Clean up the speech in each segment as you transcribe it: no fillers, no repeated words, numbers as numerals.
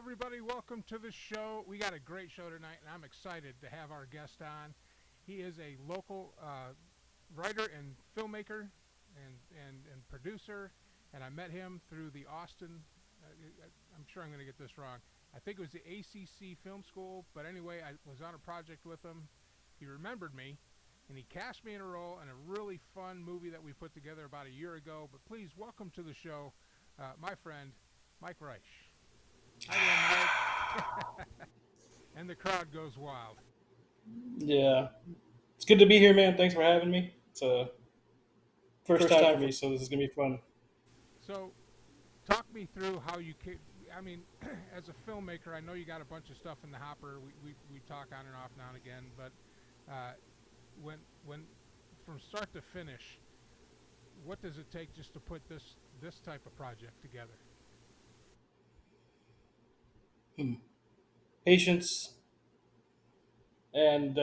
everybody. Welcome to the show. We got a great show tonight, and I'm excited to have our guest on. He is a local writer and filmmaker and producer, and I met him through the Austin, I'm sure I'm going to get this wrong. I think it was the ACC Film School, but anyway, I was on a project with him. He remembered me, and he cast me in a role in a really fun movie that we put together about a year ago. But please welcome to the show my friend, Mike Reisch. Hi there, Mike. And the crowd goes wild. Yeah, it's good to be here, man. Thanks for having me. It's a first time for me, so this is gonna be fun. So, talk me through how you came. I mean, as a filmmaker, I know you got a bunch of stuff in the hopper. We talk on and off now and again, but when from start to finish, what does it take just to put this type of project together? Patience and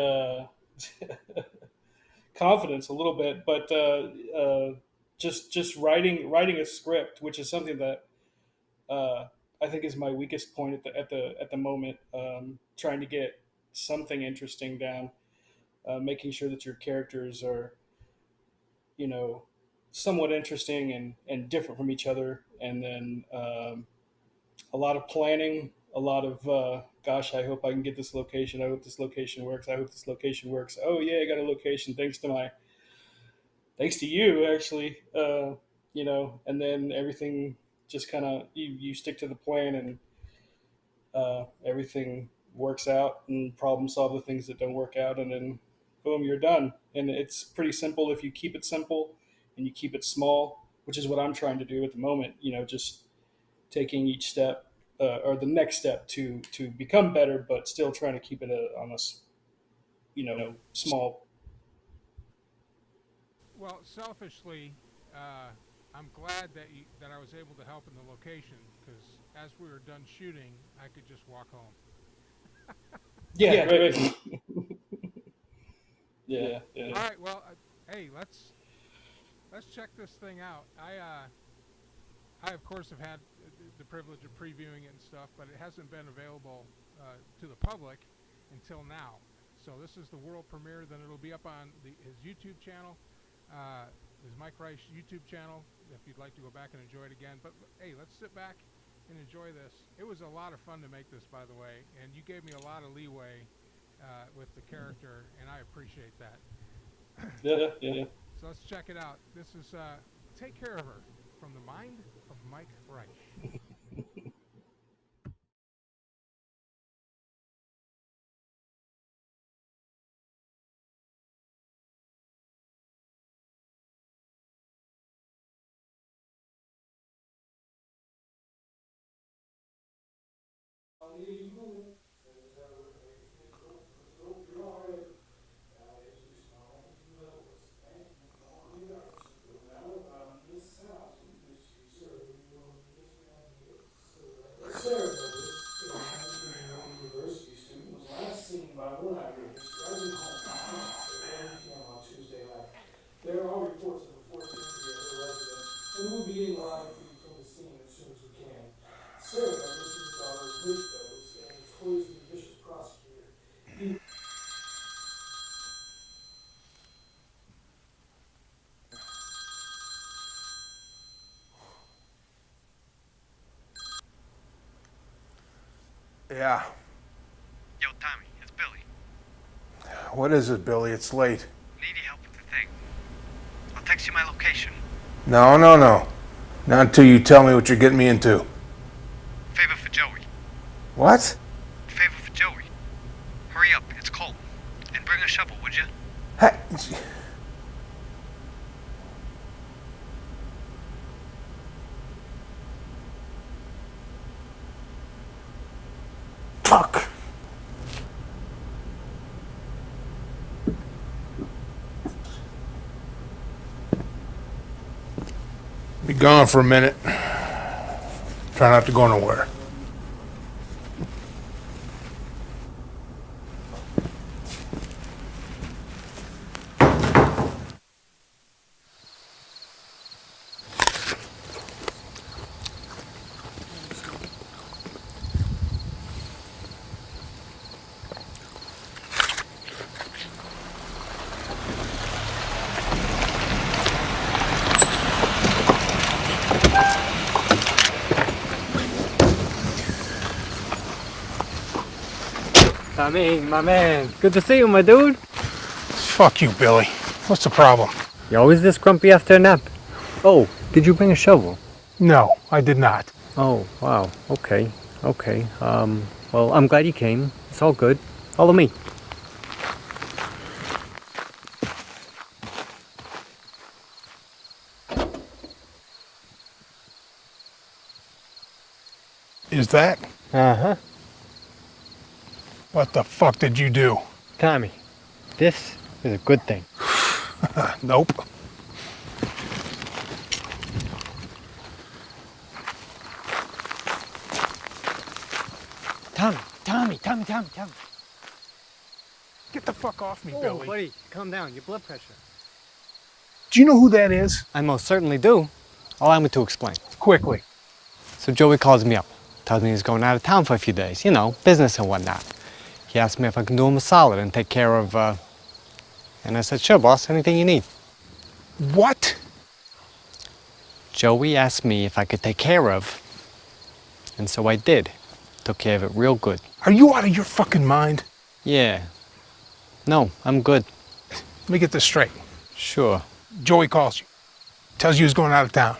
confidence a little bit, but just writing a script, which is something that uh, I think is my weakest point at the moment. Trying to get something interesting down, making sure that your characters are you know somewhat interesting and different from each other, and then a lot of planning, a lot of gosh, I hope I can get this location. I hope this location works. I hope this location works. Oh yeah, I got a location thanks to you actually. And then everything just kind of you stick to the plan, and everything works out, and problem solve the things that don't work out, and then boom, you're done. And it's pretty simple if you keep it simple and you keep it small, which is what I'm trying to do at the moment. Just taking each step, or the next step to become better, but still trying to keep it on small. Well, selfishly, I'm glad that I was able to help in the location because as we were done shooting, I could just walk home. Yeah, right. Yeah. All right. Well, hey, let's check this thing out. I of course have had the privilege of previewing it and stuff, but it hasn't been available to the public until now. So this is the world premiere. Then it'll be up on his YouTube channel, his Mike Reisch YouTube channel, if you'd like to go back and enjoy it again. But hey, let's sit back and enjoy this. It was a lot of fun to make this, by the way, and you gave me a lot of leeway with the character, and I appreciate that. Yeah. So let's check it out. This is Take Care of Her, from the mind of Mike Reisch. University student was last seen by one eyewitness driving home from France at 1 p.m. on Tuesday night. There are reports of a forced entry at her residence, and we'll be in line for you from the scene as soon as we can. Sarah Douglas is the daughter of Rich Douglas and a notoriously vicious prosecutor. Yeah. Yo, Tommy, it's Billy. What is it, Billy? It's late. Need your help with the thing. I'll text you my location. No. Not until you tell me what you're getting me into. Favor for Joey. What? Favor for Joey. Hurry up, it's cold. And bring a shovel, would you? Hey. Fuck. Be gone for a minute. Try not to go nowhere. Tommy, my man. Good to see you, my dude. Fuck you, Billy. What's the problem? You always this grumpy after a nap? Oh, did you bring a shovel? No, I did not. Oh, wow. Okay. Well, I'm glad you came. It's all good. Follow me. Is that? Uh-huh. What the fuck did you do? Tommy, this is a good thing. Nope. Tommy. Get the fuck off me, Oh, Billy. buddy, calm down. Your blood pressure. Do you know who that is? I most certainly do. Allow me to explain. Quickly. So Joey calls me up. Tells me he's going out of town for a few days. You know, business and whatnot. He asked me if I can do him a solid and take care of, And I said, sure, boss. Anything you need. What? Joey asked me if I could take care of. And so I did. Took care of it real good. Are you out of your fucking mind? Yeah. No, I'm good. Let me get this straight. Sure. Joey calls you. Tells you he's going out of town.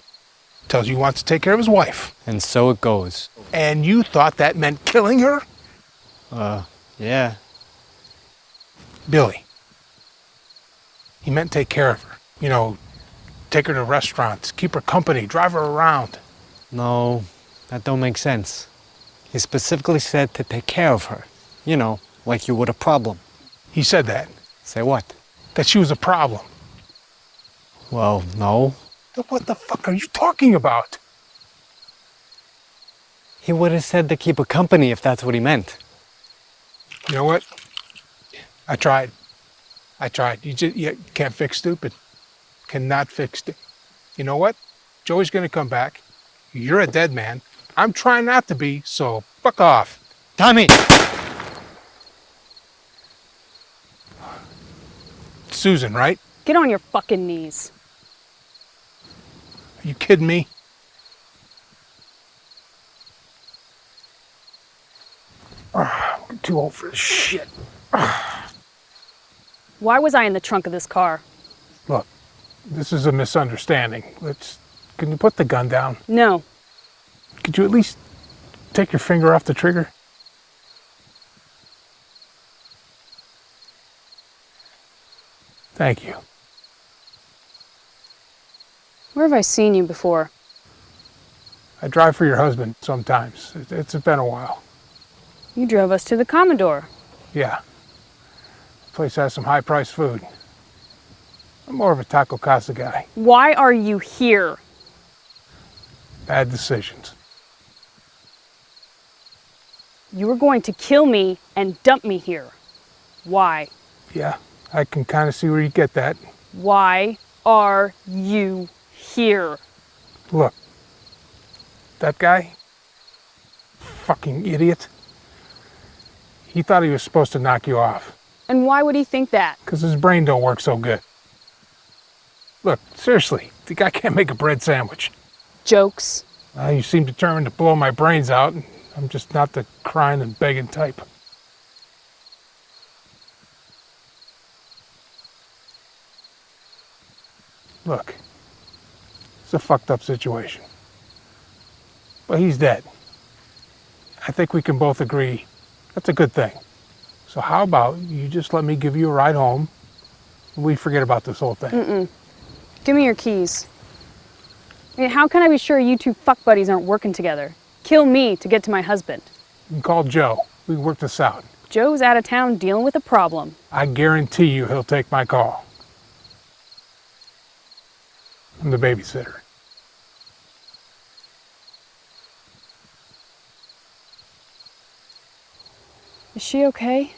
Tells you he wants to take care of his wife. And so it goes. And you thought that meant killing her? Yeah. Billy. He meant take care of her. You know, take her to restaurants, keep her company, drive her around. No, that don't make sense. He specifically said to take care of her. You know, like you would a problem. He said that. Say what? That she was a problem. Well, no. Then what the fuck are you talking about? He would have said to keep her company if that's what he meant. You know what? I tried. You can't fix stupid. Cannot fix it. You know what? Joey's gonna come back. You're a dead man. I'm trying not to be, so fuck off. Tommy! Susan, right? Get on your fucking knees. Are you kidding me? I'm too old for this shit. Why was I in the trunk of this car? Look, this is a misunderstanding. Can you put the gun down? No. Could you at least take your finger off the trigger? Thank you. Where have I seen you before? I drive for your husband sometimes. It's been a while. You drove us to the Commodore. Yeah. The place has some high-priced food. I'm more of a taco casa guy. Why are you here? Bad decisions. You were going to kill me and dump me here. Why? Yeah, I can kind of see where you get that. Why are you here? Look, that guy, fucking idiot, he thought he was supposed to knock you off. And why would he think that? Because his brain don't work so good. Look, seriously, the guy can't make a bread sandwich. Jokes. You seem determined to blow my brains out, and I'm just not the crying and begging type. Look, it's a fucked up situation. But he's dead. I think we can both agree that's a good thing. So how about you just let me give you a ride home, and we forget about this whole thing. Mm-mm. Give me your keys. I mean, how can I be sure you two fuck buddies aren't working together? Kill me to get to my husband. You can call Joe. We can work this out. Joe's out of town dealing with a problem. I guarantee you he'll take my call. I'm the babysitter. Is she okay?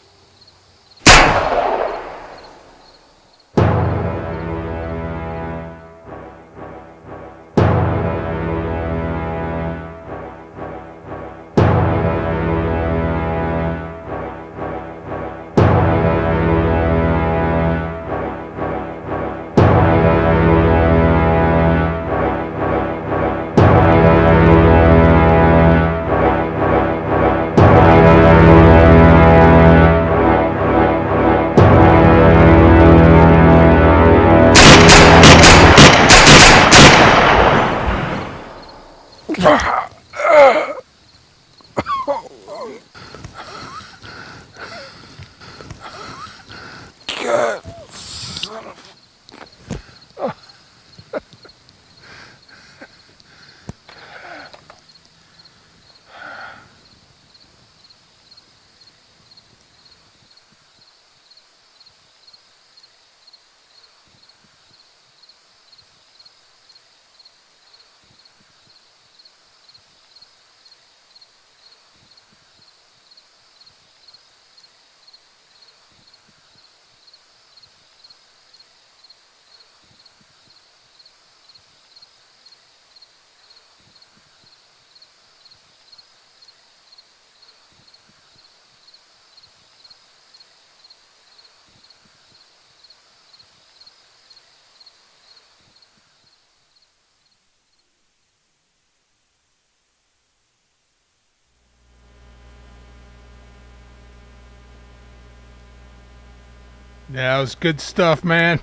Yeah, it was good stuff, man.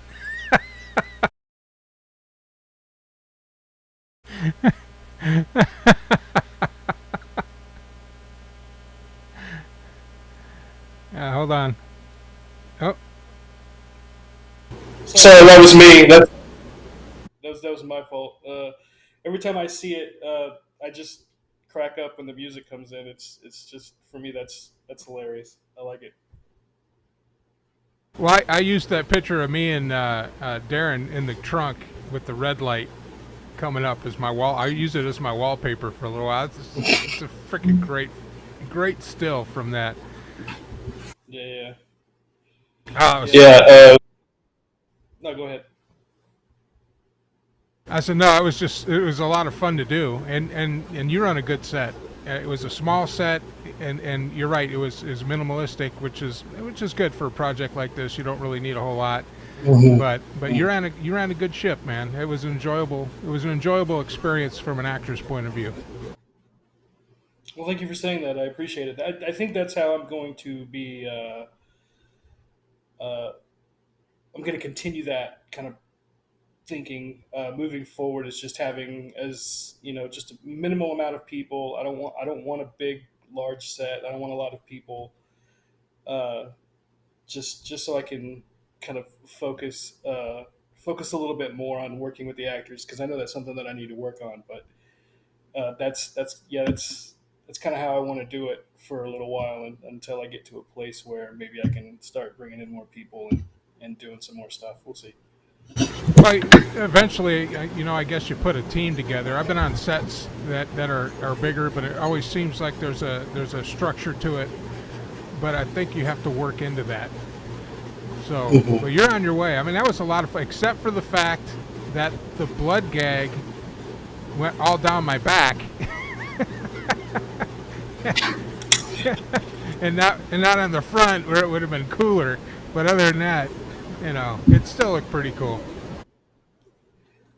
Hold on. Oh, Sorry, that was me. That was my fault. Every time I see it, I just crack up when the music comes in. It's just for me that's hilarious. I like it. well, I used that picture of me and Darren in the trunk with the red light coming up as my wall. I use it as my wallpaper for a little while. It's a freaking great still from that. Yeah, Oh, yeah. Yeah. No, go ahead. I said no. It was a lot of fun to do, and you run a good set. It was a small set, and you're right. It was minimalistic, which is good for a project like this. You don't really need a whole lot, but you're on a good ship, man. It was enjoyable. It was an enjoyable experience from an actor's point of view. Well, thank you for saying that. I appreciate it. I think that's how I'm going to be. I'm going to continue that kind of thinking moving forward. Is just having as just a minimal amount of people. I don't want a big large set. I don't want a lot of people. Uh, just so I can kind of focus a little bit more on working with the actors because I know that's something that I need to work on. But that's kind of how I want to do it for a little while until I get to a place where maybe I can start bringing in more people and doing some more stuff. We'll see. Well, eventually, I guess you put a team together. I've been on sets that are bigger, but it always seems like there's a structure to it. But I think you have to work into that. So, well, you're on your way. I mean, that was a lot of fun, except for the fact that the blood gag went all down my back, and not on the front where it would have been cooler. But other than that, it still looked pretty cool.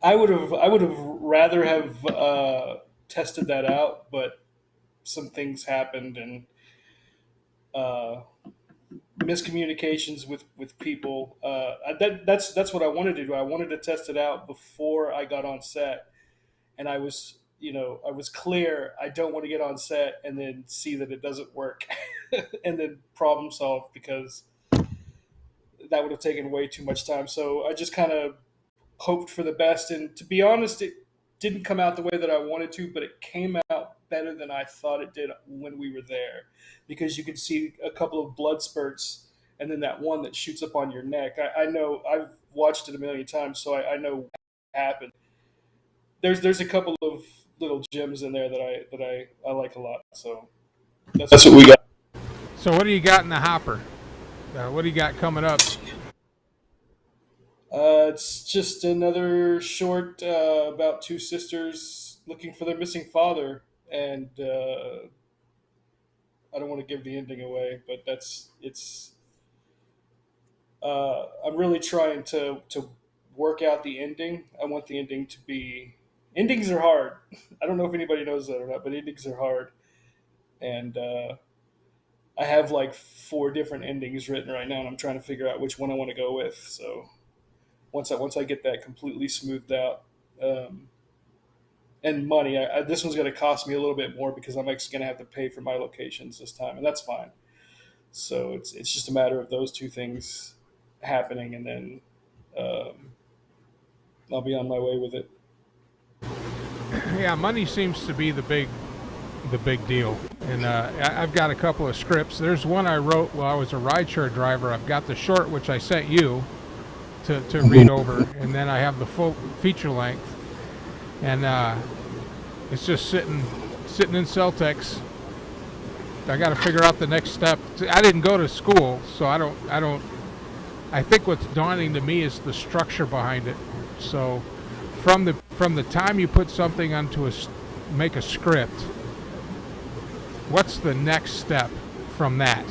I would have rather have tested that out, but some things happened and uh, miscommunications with people. That's what I wanted to do. I wanted to test it out before I got on set, and I was clear. I don't want to get on set and then see that it doesn't work, and then problem solve because that would have taken way too much time. So I just kind of hoped for the best. And to be honest, it didn't come out the way that I wanted to, but it came out better than I thought it did when we were there because you could see a couple of blood spurts and then that one that shoots up on your neck. I know I've watched it a million times, so I know what happened. There's a couple of little gems in there that I like a lot. So that's what we got. So, what do you got in the hopper? What do you got coming up? It's just another short about two sisters looking for their missing father, and I don't want to give the ending away, but that's it's. I'm really trying to work out the ending. I want the ending to be. Endings are hard. I don't know if anybody knows that or not, but endings are hard, and I have like four different endings written right now, and I'm trying to figure out which one I want to go with. So once I get that completely smoothed out, um, and money, this one's going to cost me a little bit more because I'm actually going to have to pay for my locations this time, and that's fine. So it's just a matter of those two things happening, and then I'll be on my way with it. Yeah, money seems to be the big deal. And I've got a couple of scripts. There's one I wrote while I was a rideshare driver. I've got the short, which I sent you to read over, and then I have the full feature length. And it's just sitting in Celtex. I got to figure out the next step. I didn't go to school, so I don't. I think what's daunting to me is the structure behind it. So, from the time you put something onto make a script, what's the next step from that?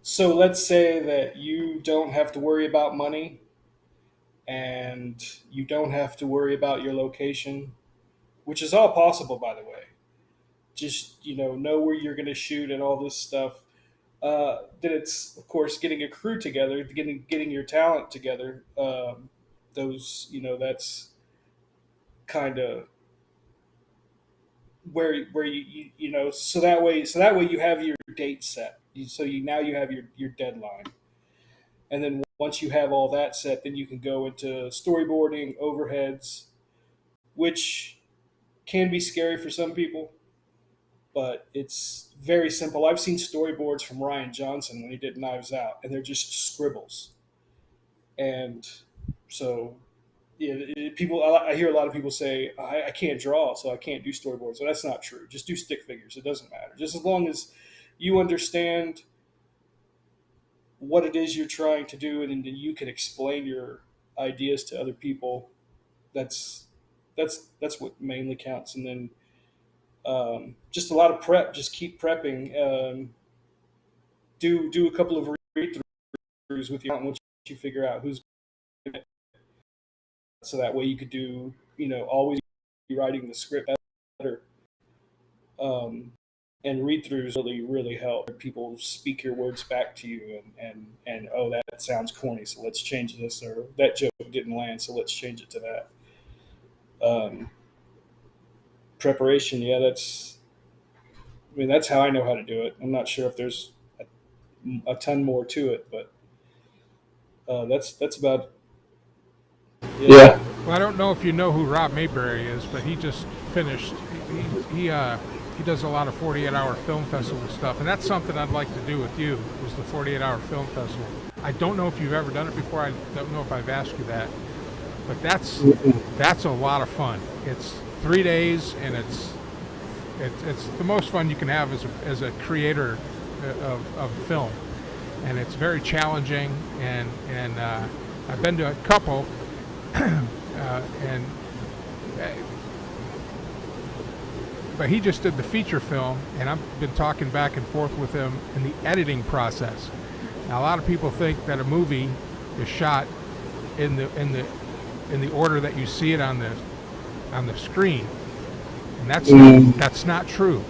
So let's say that you don't have to worry about money, and you don't have to worry about your location, which is all possible, by the way. Just know where you're going to shoot and all this stuff. Then it's of course getting a crew together, getting your talent together. That's kind of where so that way you have your date set. Now you have your deadline, and then once you have all that set, then you can go into storyboarding, overheads, which can be scary for some people, but it's very simple. I've seen storyboards from Ryan Johnson when he did Knives Out, and they're just scribbles. And so, yeah, I hear a lot of people say, I can't draw, so I can't do storyboards. So that's not true. Just do stick figures. It doesn't matter. Just as long as you understand what it is you're trying to do, and then you can explain your ideas to other people. That's what mainly counts. And then just a lot of prep. Just keep prepping. Do a couple of read throughs with you once you figure out who's going to, so that way you could do always be writing the script better. And read throughs really help. People speak your words back to you, and oh, that sounds corny, so let's change this, or that joke didn't land, so let's change it to that. Preparation, yeah, that's how I know how to do it. I'm not sure if there's a ton more to it, but that's about yeah. Well, I don't know if you know who Rob Mayberry is, but he just finished. He does a lot of 48-hour film festival stuff, and that's something I'd like to do with you, is the 48-hour film festival. I don't know if you've ever done it before. I don't know if I've asked you that, but that's a lot of fun. It's 3 days, and it's the most fun you can have as a creator of film, and it's very challenging. And I've been to a couple, but he just did the feature film, and I've been talking back and forth with him in the editing process. Now, a lot of people think that a movie is shot in the order that you see it on the screen, and that's not true.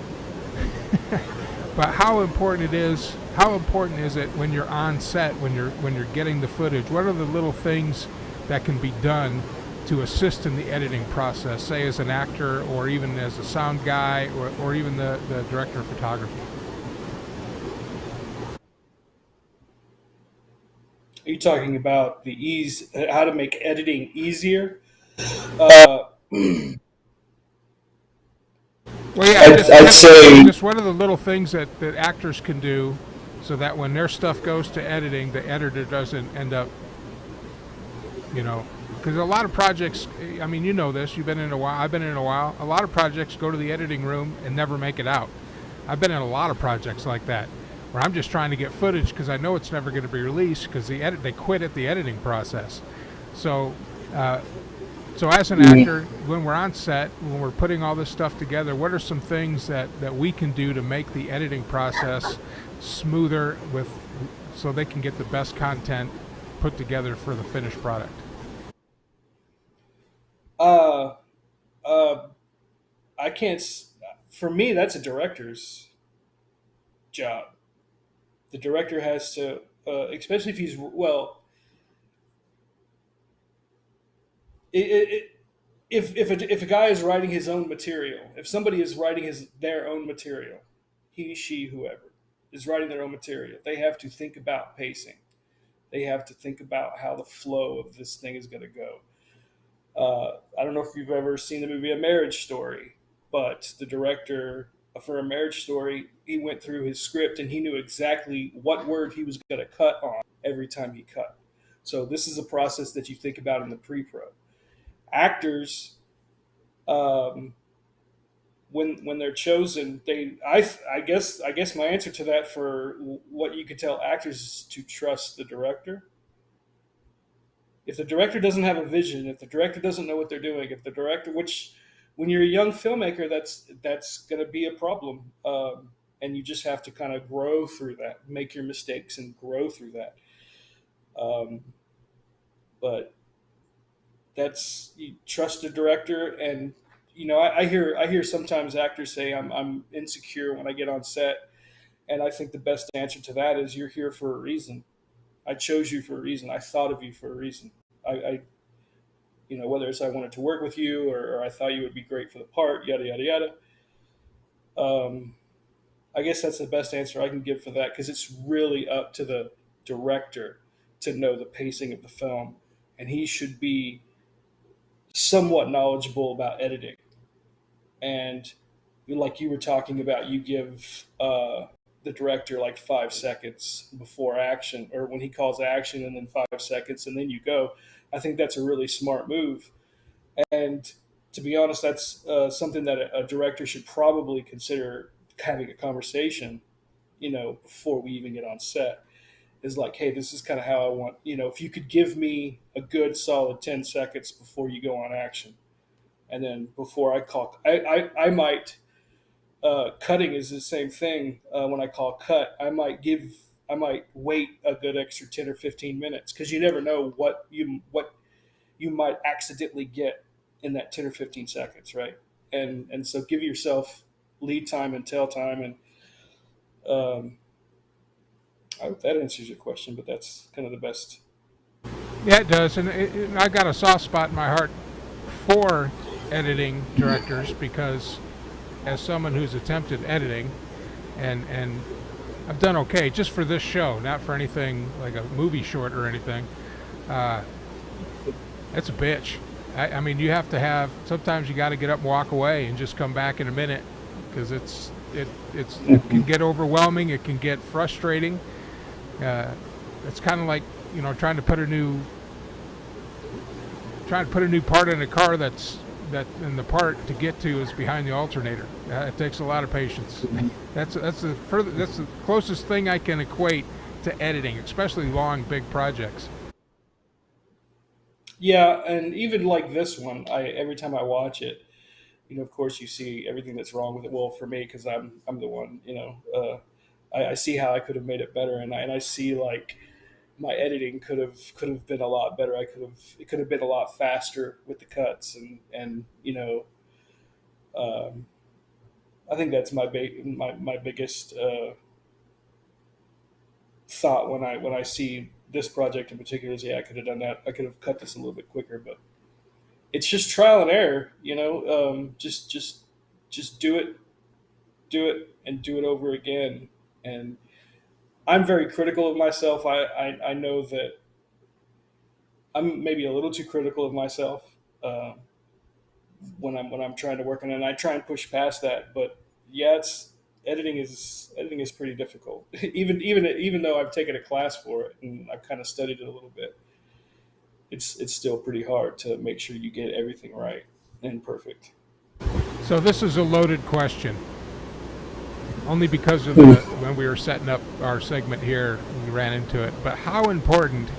But how important is it when you're on set, when you're getting the footage? What are the little things that can be done to assist in the editing process, say as an actor, or even as a sound guy, or even the director of photography? Are you talking about the ease, how to make editing easier? Well, yeah, I'd say just what are the little things that actors can do so that when their stuff goes to editing, the editor doesn't end up, because a lot of projects, I mean, you know this, you've been in a while, I've been in a while, a lot of projects go to the editing room and never make it out. I've been in a lot of projects like that, where I'm just trying to get footage because I know it's never going to be released because they quit at the editing process. So as an actor, when we're on set, when we're putting all this stuff together, what are some things that we can do to make the editing process smoother, so they can get the best content put together for the finished product? I can't. For me, that's a director's job. The director has to, especially if he's well. If a guy is writing his own material, if somebody is writing their own material, he, she, whoever, is writing their own material. They have to think about pacing. They have to think about how the flow of this thing is going to go. I don't know if you've ever seen the movie A Marriage Story, but the director for A Marriage Story, he went through his script and he knew exactly what word he was going to cut on every time he cut. So this is a process that you think about in the pre-pro. Actors, um, when they're chosen, I guess my answer to that for what you could tell actors is to trust the director. If the director doesn't have a vision, if the director doesn't know what they're doing, if the director, which when you're a young filmmaker, that's going to be a problem, and you just have to kind of grow through that, make your mistakes, and grow through that. Um, but that's you trust the director, and I hear sometimes actors say I'm insecure when I get on set, and I think the best answer to that is you're here for a reason. I chose you for a reason. I thought of you for a reason. I whether it's I wanted to work with you or I thought you would be great for the part, yada yada yada. Um, I guess that's the best answer I can give for that because it's really up to the director to know the pacing of the film, and he should be somewhat knowledgeable about editing. And like you were talking about, you give the director like 5 seconds before action, or when he calls action, and then 5 seconds, and then you go. I think that's a really smart move. And to be honest, that's something that a director should probably consider having a conversation, before we even get on set. Is like, hey, this is kind of how I want, if you could give me a good solid 10 seconds before you go on action. And then before I call, I might, cutting is the same thing. When I call cut, I might wait a good extra 10 or 15 minutes because you never know what you might accidentally get in that 10 or 15 seconds, right? And so give yourself lead time and tail time, and um, I hope that answers your question. But that's kind of the best. Yeah, it does, and I got a soft spot in my heart for editing directors because, as someone who's attempted editing, and I've done okay just for this show, not for anything like a movie short or anything. Uh, it's a bitch. I mean, you have to have. Sometimes you got to get up and walk away and just come back in a minute because it can get overwhelming. It can get frustrating. It's kind of like trying to put a new part in a car and the part to get to is behind the alternator. It takes a lot of patience. That's the closest thing I can equate to editing, especially long, big projects. Yeah, and even like this one, I every time I watch it, of course, you see everything that's wrong with it. Well, for me, because I'm the one, I see how I could have made it better, and I see like my editing could have been a lot better. It could have been a lot faster with the cuts, and um, I think that's my biggest thought when I see this project in particular is, yeah, I could have done that. I could have cut this a little bit quicker, but it's just trial and error. Just do it, and do it over again. And I'm very critical of myself. I know that I'm maybe a little too critical of myself when I'm trying to work on it. And I try and push past that. But yeah, it's editing is pretty difficult. Even though I've taken a class for it and I've kind of studied it a little bit, it's still pretty hard to make sure you get everything right and perfect. So this is a loaded question, only because of when we were setting up our segment here, we ran into it. But how important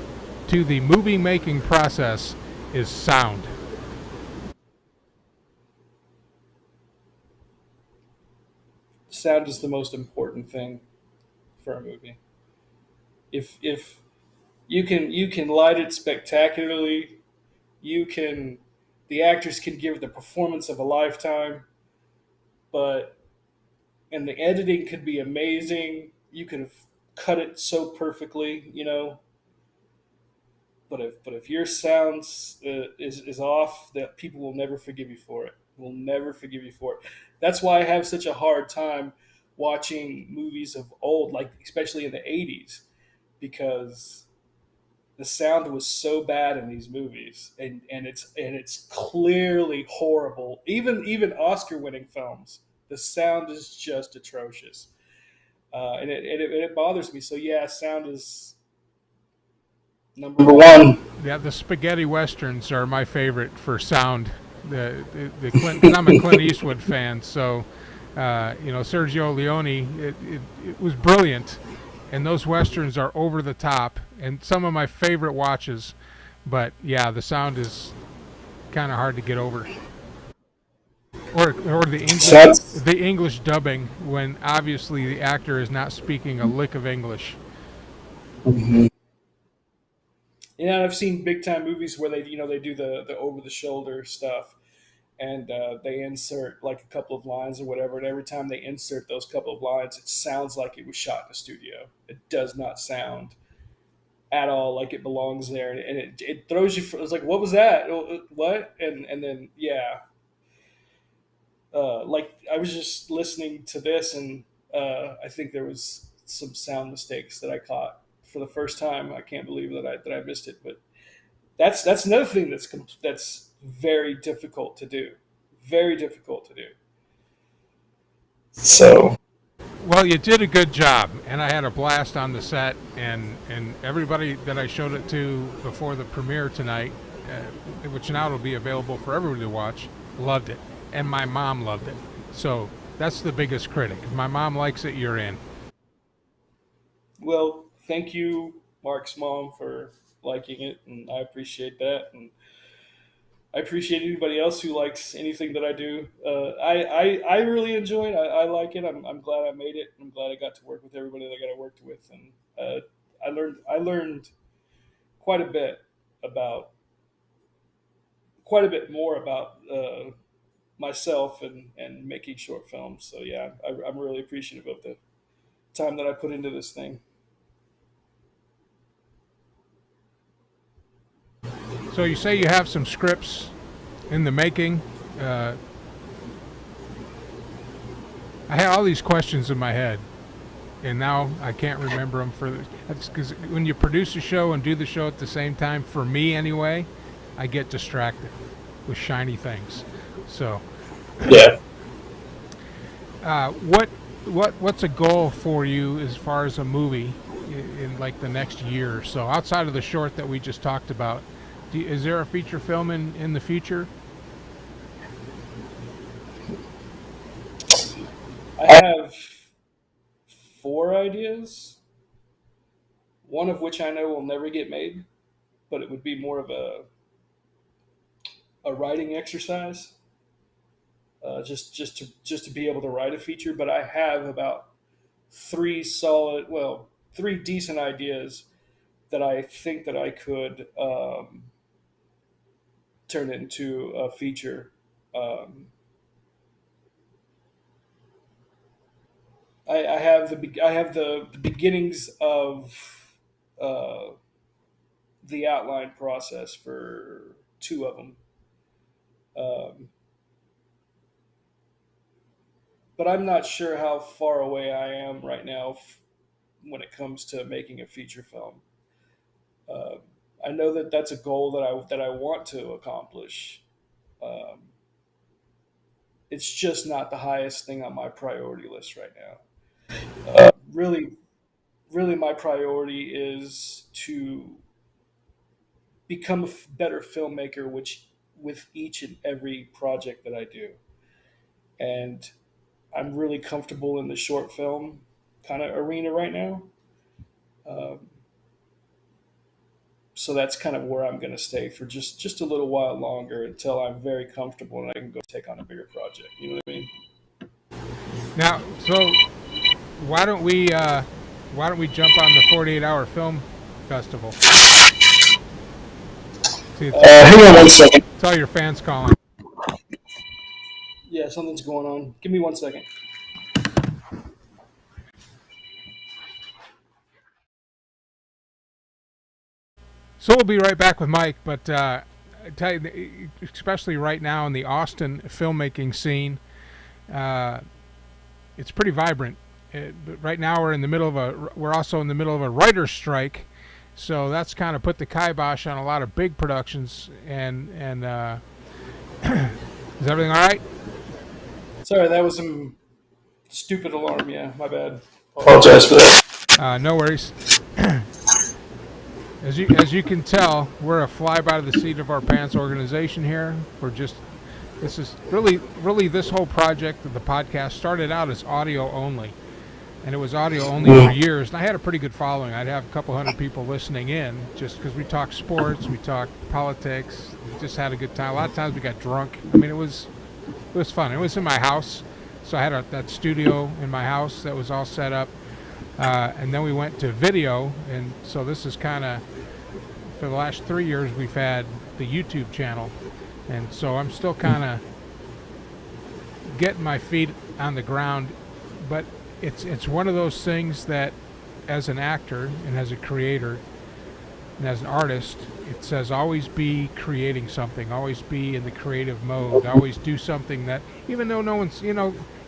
to the movie making process is sound? Sound is the most important thing for a movie. If you can light it spectacularly, you can the actors can give the performance of a lifetime, but and the editing could be amazing. You could have cut it so perfectly, but if your sounds is off, that people will never forgive you for it. Will never forgive you for it. That's why I have such a hard time watching movies of old, like especially in the '80s, because the sound was so bad in these movies, and it's clearly horrible. Even Oscar winning films, the sound is just atrocious, and it bothers me. So yeah, sound is number one. Yeah, the spaghetti westerns are my favorite for sound. The Clint, because I'm a Clint Eastwood fan, so Sergio Leone, it was brilliant, and those westerns are over the top, and some of my favorite watches. But yeah, the sound is kind of hard to get over. Or That's the English dubbing when obviously the actor is not speaking a lick of English. yeah. I've seen big time movies where they do the over the shoulder stuff, and they insert like a couple of lines or whatever. And every time they insert those couple of lines, it sounds like it was shot in a studio. It does not sound at all like it belongs there, and it throws you. It's like, what was that? What? And then yeah, like I was just listening to this, and I think there was some sound mistakes that I caught for the first time. I can't believe that I missed it, but that's another thing that's very difficult to do. Very difficult to do. So Well, you did a good job, and I had a blast on the set, and everybody that I showed it to before the premiere tonight, which now will be available for everyone to watch, loved it, and my mom loved it. So that's the biggest critic. If my mom likes it, you're in. well, thank you, Mark's mom, for liking it, and I appreciate that, and I appreciate anybody else who likes anything that I do. I really enjoy it. I like it. I'm glad I made it. I'm glad I got to work with everybody that I got to work with, and I learned quite a bit about quite a bit more about myself and making short films. So yeah, I'm really appreciative of the time that I put into this thing. So you say you have some scripts in the making. Uh, I had all these questions in my head, and now I can't remember them. That's because when you produce a show and do the show at the same time, for me anyway, I get distracted with shiny things. So, Yeah. what's a goal for you as far as a movie in like the next year or so, outside of the short that we just talked about? Is there a feature film in the future? I have 4 ideas, one of which I know will never get made, but it would be more of a writing exercise, just to be able to write a feature. But I have about three decent ideas that I think that I could turn into a feature. Um, I have the beginnings of uh, the outline process for two of them, um, but I'm not sure how far away I am right now when it comes to making a feature film. Uh, I know that that's a goal that I want to accomplish. Um, it's just not the highest thing on my priority list right now. Really, really, my priority is to become a better filmmaker, which with each and every project that I do. And I'm really comfortable in the short film kind of arena right now. Um, so that's kind of where I'm going to stay for just a little while longer until I'm very comfortable and I can go take on a bigger project. You know what I mean? Now, so why don't we uh, why don't we jump on the 48-hour film festival? See, Hang on one second. it's all your fans calling. Yeah, something's going on. Give me 1 second. So we'll be right back with Mike, but I tell you, especially right now in the Austin filmmaking scene, uh, it's pretty vibrant. But right now we're also in the middle of a writer's strike, so that's kind of put the kibosh on a lot of big productions. And is everything all right? Sorry, that was some stupid alarm. Yeah, my bad. Apologize for that. No worries. As you can tell, we're a fly by the seat of our pants organization here. This is really this whole project of the podcast started out as audio only, and it was audio only for years. And I had a pretty good following. I'd have a couple hundred people listening in just because we talked sports, we talked politics, we just had a good time. A lot of times we got drunk. I mean, it was fun. It was in my house, so I had that studio in my house that was all set up. And then we went to video, and so this is kind of, for the last 3 years, we've had the YouTube channel, and so I'm still kind of getting my feet on the ground, but it's one of those things that, as an actor and as a creator and as an artist, it says always be creating something, always be in the creative mode, always do something that, even though no one's,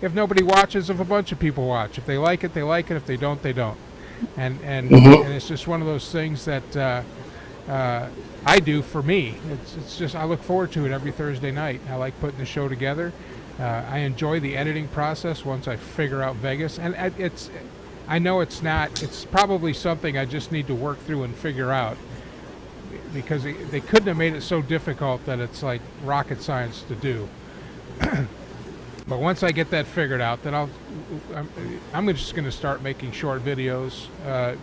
if nobody watches, if a bunch of people watch, if they like it, they like it, if they don't, they don't. And it's just one of those things that I do for me. It's just, I look forward to it every Thursday night. I like putting the show together. I enjoy the editing process once I figure out Vegas, and I know it's probably something I just need to work through and figure out, because they couldn't have made it so difficult that it's like rocket science to do. But once I get that figured out, then I'm just going to start making short videos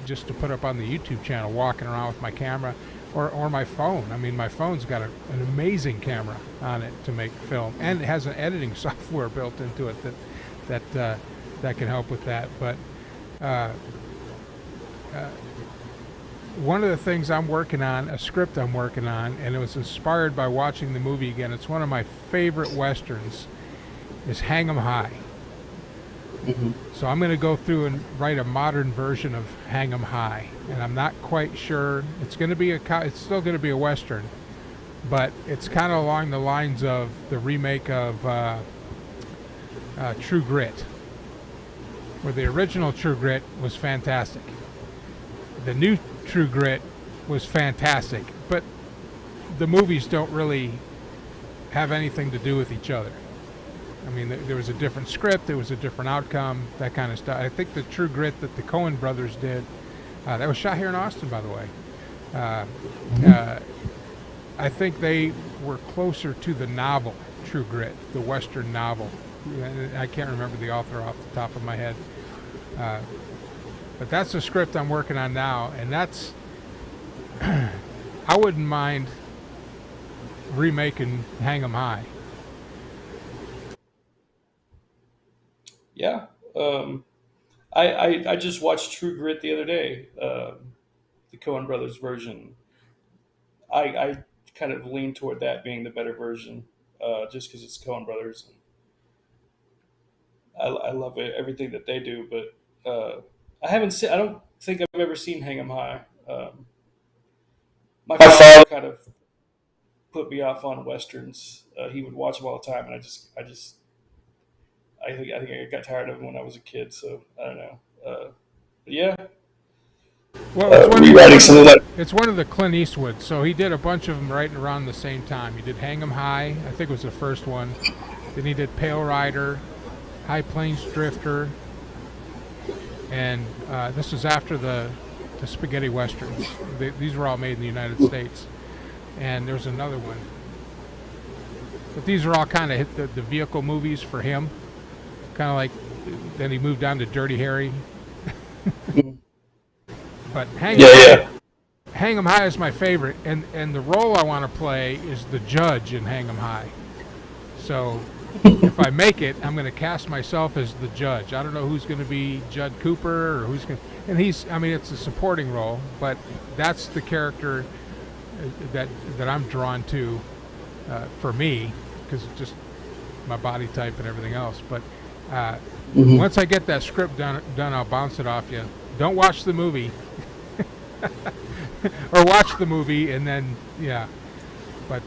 just to put up on the YouTube channel, walking around with my camera or my phone. I mean, my phone's got an amazing camera on it to make film, and it has an editing software built into it that can help with that. But one of the things I'm working on, a script I'm working on, and it was inspired by watching the movie again. It's one of my favorite westerns, is Hang 'em High. Mm-hmm. So I'm going to go through and write a modern version of Hang 'em High, and I'm not quite sure. It's still going to be a western, but it's kind of along the lines of the remake of True Grit, where the original True Grit was fantastic. The new True Grit was fantastic, but the movies don't really have anything to do with each other. I mean, there was a different script, there was a different outcome, that kind of stuff. I think the True Grit that the Coen brothers did, that was shot here in Austin, by the way. I think they were closer to the novel True Grit, the Western novel. I can't remember the author off the top of my head. But that's the script I'm working on now, and that's I wouldn't mind remaking Hang 'em High. Yeah. I just watched True Grit the other day, the Coen Brothers version. I kind of lean toward that being the better version, just because it's Coen Brothers. I love everything that they do, but I don't think I've ever seen Hang 'em High. My father kind of put me off on westerns. He would watch them all the time, and I think I got tired of them when I was a kid. So I don't know. But yeah. Well, it's one of the Clint Eastwood. So he did a bunch of them right around the same time. He did Hang 'em High, I think it was the first one. Then he did Pale Rider, High Plains Drifter, and this was after the spaghetti westerns. These were all made in the United States. And there's another one. But these are all kind of the vehicle movies for him. Kind of like, then he moved on to Dirty Harry. But Hang 'em High is my favorite, and the role I want to play is the judge in Hang 'em High. So if I make it, I'm going to cast myself as the judge. I don't know who's going to be Judd Cooper or who's going to, and it's a supporting role, but that's the character that I'm drawn to for me, because it's just my body type and everything else. But once I get that script done, I'll bounce it off you. Don't watch the movie, or watch the movie and then But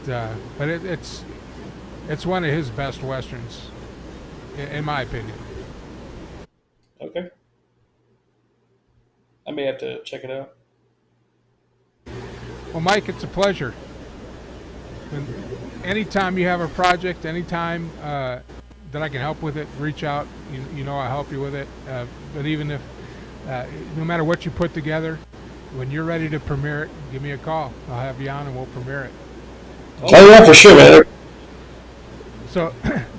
it's one of his best westerns, in my opinion. Okay. I may have to check it out. Well, Mike, it's a pleasure. And anytime you have a project, anytime that I can help with it, reach out. You know I'll help you with it. But even if, no matter what you put together, when you're ready to premiere it, give me a call. I'll have you on and we'll premiere it. Oh yeah, for sure, man.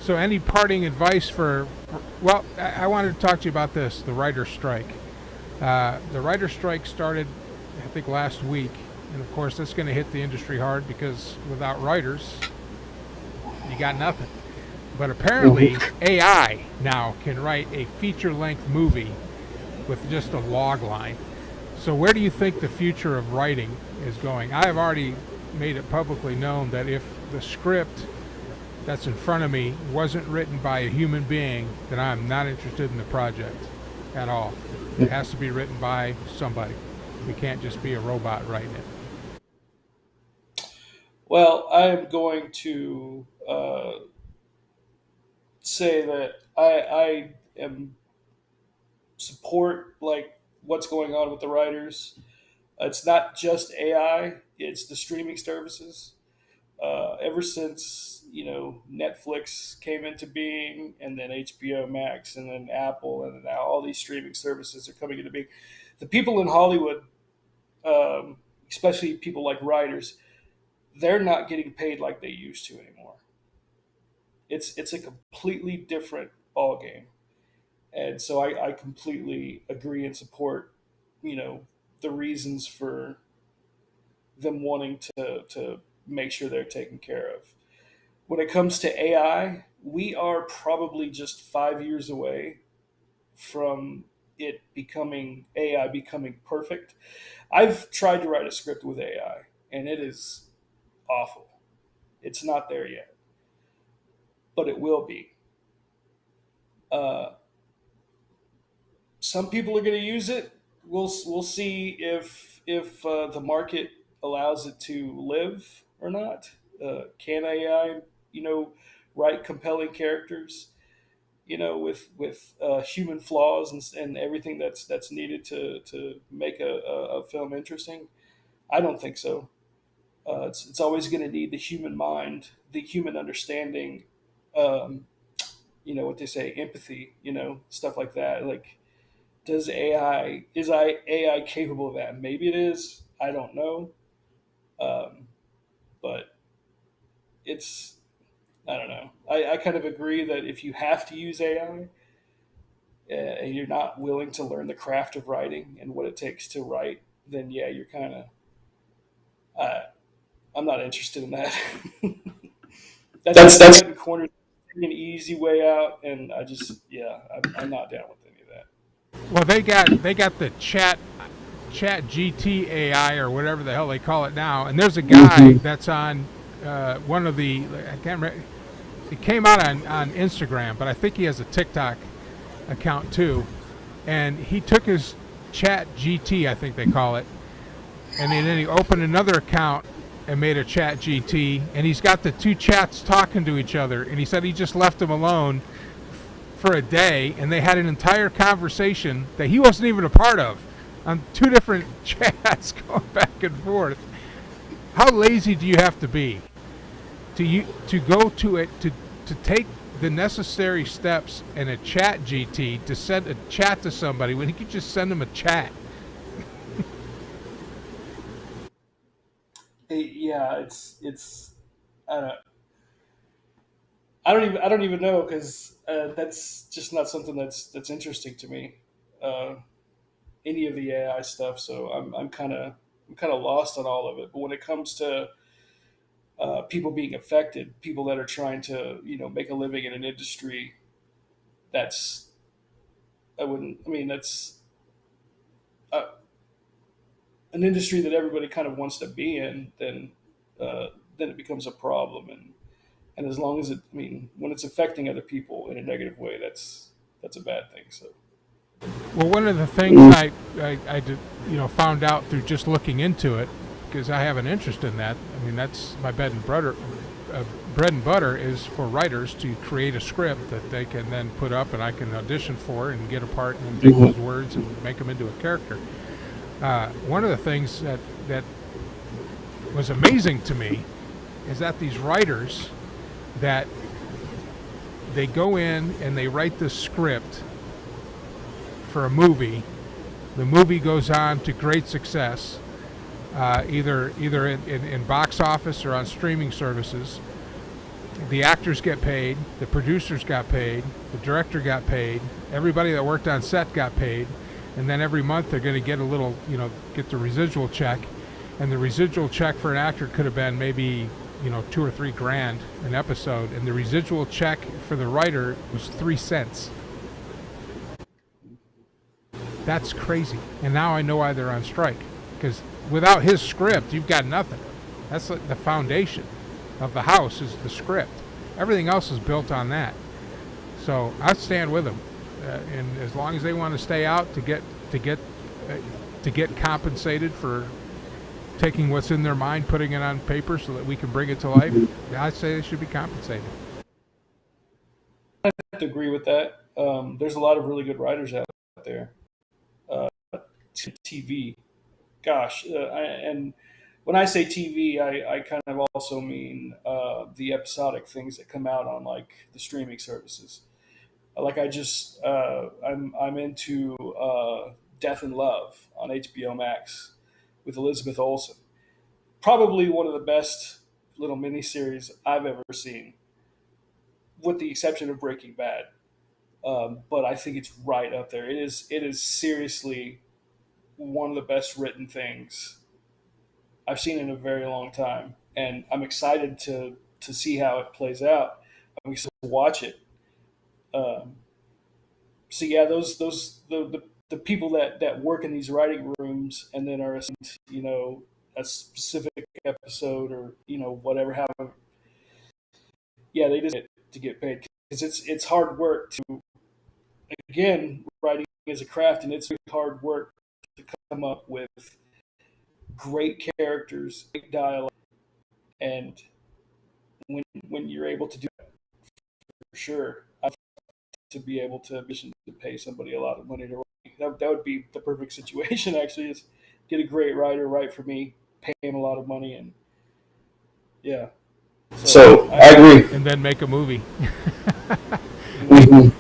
So any parting advice well, I wanted to talk to you about this, the writer's strike. The writer's strike started, I think, last week. And of course, that's going to hit the industry hard because without writers, you got nothing. But apparently, AI now can write a feature-length movie with just a log line. So where do you think the future of writing is going? I have already made it publicly known that if the script that's in front of me wasn't written by a human being, then I'm not interested in the project at all. It has to be written by somebody. We can't just be a robot writing it. Well, I am going to say that I am support like what's going on with the writers. It's not just AI; it's the streaming services. Ever since Netflix came into being, and then HBO Max, and then Apple, and then now all these streaming services are coming into being, the people in Hollywood, especially people like writers, they're not getting paid like they used to anymore. It's a completely different ball game, and so I completely agree and support the reasons for them wanting to make sure they're taken care of. When it comes to AI, we are probably just 5 years away from it becoming AI becoming perfect. I've tried to write a script with AI, and it is awful. It's not there yet, but it will be. Uh, some people are going to use it. We'll see if the market allows it to live or not. Can AI, write compelling characters, with human flaws and everything that's needed to make a film interesting? I don't think so. It's always going to need the human mind, the human understanding. Um, what they say, empathy. Stuff like that. Like, does AI capable of that? Maybe it is. I don't know. Um, but it's I don't know. I kind of agree that if you have to use AI and you're not willing to learn the craft of writing and what it takes to write, then yeah, you're kind of. I'm not interested in that. That's cutting corners, an easy way out, and I'm not down with any of that. Well, they got the chat GT AI or whatever the hell they call it now, and there's a guy that's on one of the, I can't remember. It came out on Instagram, but I think he has a TikTok account too. And he took his chat GT, I think they call it, and then he opened another account and made a chat GT, and he's got the two chats talking to each other. And he said he just left them alone for a day, and they had an entire conversation that he wasn't even a part of on two different chats going back and forth. How lazy do you have to be to go to it to take the necessary steps in a chat GT to send a chat to somebody when he could just send them a chat? Yeah, it's I don't even know because that's just not something that's interesting to me. Uh, any of the AI stuff, so I'm kind of lost on all of it. But when it comes to people being affected, people that are trying to make a living in an industry that's I wouldn't I mean that's uh, an industry that everybody kind of wants to be in, then it becomes a problem. And as long as when it's affecting other people in a negative way, that's a bad thing. So Well, one of the things I did, found out through just looking into it, because I have an interest in that. I mean, that's my bread and butter. bread and butter is for writers to create a script that they can then put up and I can audition for and get a part and take those words and make them into a character. One of the things that was amazing to me is that these writers that they go in and they write this script for a movie. The movie goes on to great success, either in box office or on streaming services. The actors get paid, the producers got paid, the director got paid, everybody that worked on set got paid, and then every month they're going to get a little, get the residual check, and the residual check for an actor could have been maybe, $2 or $3 grand an episode, and the residual check for the writer was 3 cents. That's crazy. And now I know why they're on strike, because without his script, you've got nothing. That's like the foundation of the house is the script. Everything else is built on that. So I stand with them, and as long as they want to stay out to get compensated for taking what's in their mind, putting it on paper so that we can bring it to life, I say they should be compensated. I have to agree with that. There's a lot of really good writers out there. TV, gosh, and when I say TV, I kind of also mean the episodic things that come out on like the streaming services. Like I'm into Death and Love on HBO Max with Elizabeth Olsen. Probably one of the best little miniseries I've ever seen, with the exception of Breaking Bad. But I think it's right up there. It is seriously one of the best written things I've seen in a very long time, and I'm excited to see how it plays out. I'm excited to watch it. So yeah, the people that work in these writing rooms and then are assigned, a specific episode or whatever. However, yeah, they just to get paid because it's hard work to, again, writing is a craft, and it's hard work to come up with great characters, great dialogue, and when you're able to do that, for sure, I think to be able to pay somebody a lot of money to write, that would be the perfect situation. Actually, is get a great writer write for me, pay him a lot of money, and yeah. So I agree. And then make a movie. Yeah.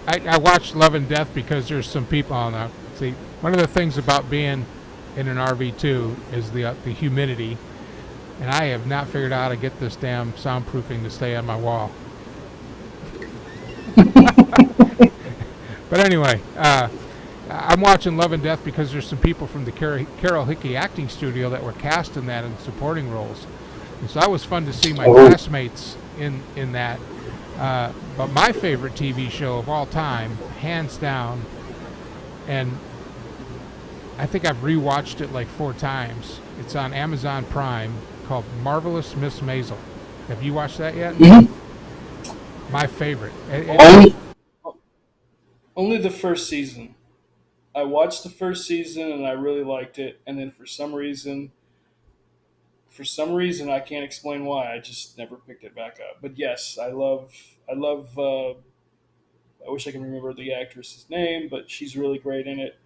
I watched Love and Death because there's some people on there. See, one of the things about being in an RV2 is the humidity, and I have not figured out how to get this damn soundproofing to stay on my wall. But anyway, I'm watching Love and Death because there's some people from the Carol Hickey acting studio that were cast in that in supporting roles. And so that was fun to see my classmates in that. But my favorite TV show of all time, hands down, and I think I've rewatched it like 4 times. It's on Amazon Prime, called Marvelous Miss Maisel. Have you watched that yet? Mm-hmm. My favorite. Only the first season. I watched the first season and I really liked it, and then for some reason I can't explain why, I just never picked it back up. But yes, I love. I wish I could remember the actress's name, but she's really great in it,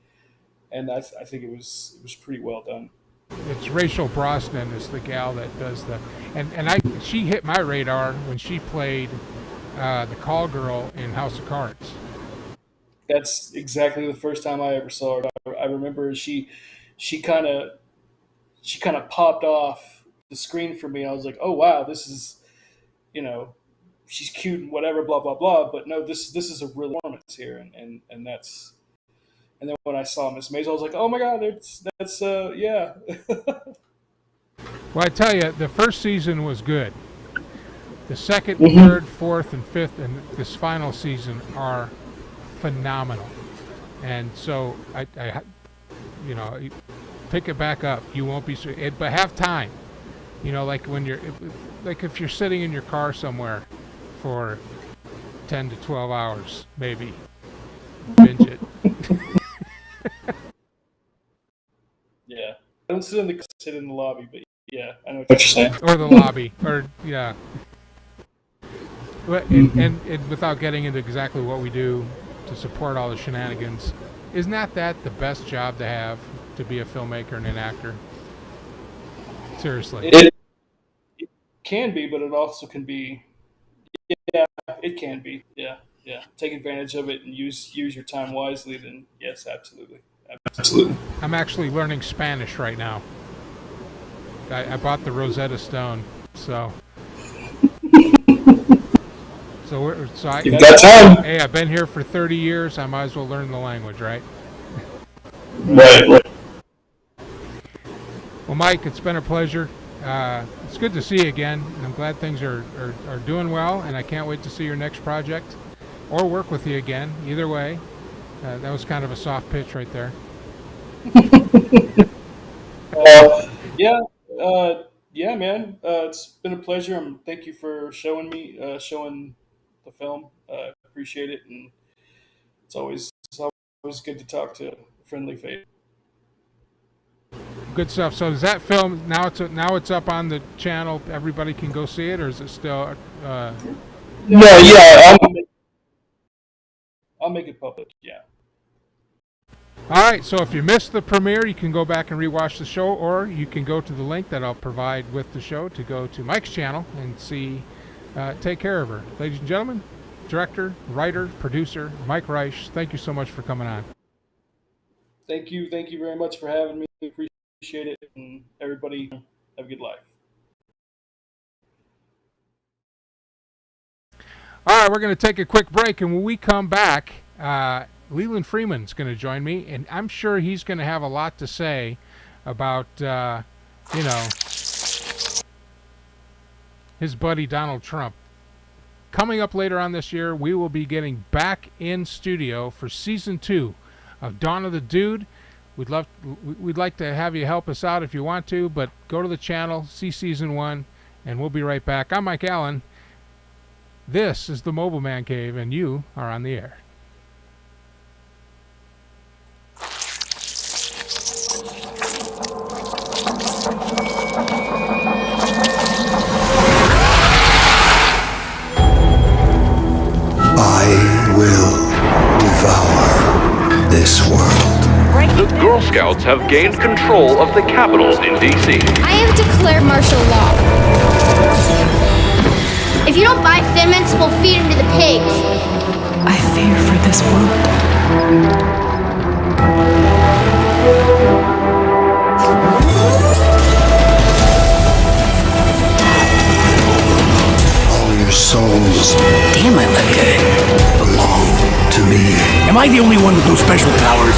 and I think it was pretty well done. It's Rachel Brosnan is the gal that does the, and she hit my radar when she played the call girl in House of Cards. That's exactly the first time I ever saw her. I remember she kind of popped off the screen for me. I was like, oh wow, this is, she's cute and whatever, blah blah blah. But no, this is a real performance here, and that's. And then when I saw Miss Maisel, I was like, oh my god, that's yeah. Well, I tell you, the first season was good. The second, third, fourth, and fifth, and this final season are phenomenal. And so I pick it back up. You won't be, but have time. Like when if you're sitting in your car somewhere for 10 to 12 hours, maybe binge it. Yeah, I don't sit in the lobby, but Yeah, I know what you're saying. or the lobby, or yeah. But and without getting into exactly what we do to support all the shenanigans, isn't that the best job to have, to be a filmmaker and an actor? Seriously. It can be, but it also can be. Yeah, it can be. Yeah, yeah. Take advantage of it and use your time wisely. Then yes, absolutely, absolutely. I'm actually learning Spanish right now. I bought the Rosetta Stone, so You've got time. hey, I've been here for 30 years. I might as well learn the language, right? Right. Well, Mike, it's been a pleasure. It's good to see you again. I'm glad things are doing well, and I can't wait to see your next project or work with you again. Either way, that was kind of a soft pitch right there. Yeah, yeah, man. It's been a pleasure. Thank you for showing the film. Appreciate it, and it's always good to talk to a friendly face. Good stuff. So is that film now? It's up on the channel. Everybody can go see it, or is it still? No, yeah, I'll make it public. Yeah. All right. So if you missed the premiere, you can go back and rewatch the show, or you can go to the link that I'll provide with the show to go to Mike's channel and see. Take care of her, ladies and gentlemen. Director, writer, producer, Mike Reisch. Thank you so much for coming on. Thank you very much for having me. Appreciate it, and everybody have a good life. All right, we're going to take a quick break, and when we come back, Leland Freeman's going to join me, and I'm sure he's going to have a lot to say about, his buddy Donald Trump. Coming up later on this year, we will be getting back in studio for season 2 of Dawn of the Dude. We'd like to have you help us out if you want to, but go to the channel, see season 1, and we'll be right back. I'm Mike Allen. This is the Mobile Man Cave, and you are on the air. I will devour this world. The Girl Scouts have gained control of the Capitol in D.C. I have declared martial law. If you don't buy Thin Mints, we'll feed them to the pigs. I fear for this world. All your souls Damn, I look good. belong to me. Am I the only one with no special powers?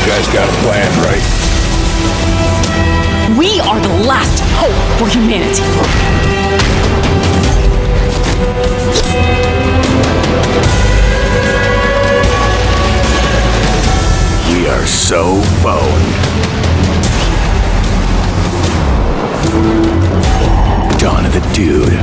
You guys got a plan, right? We are the last hope for humanity. We are so boned. Dawn of the Dude.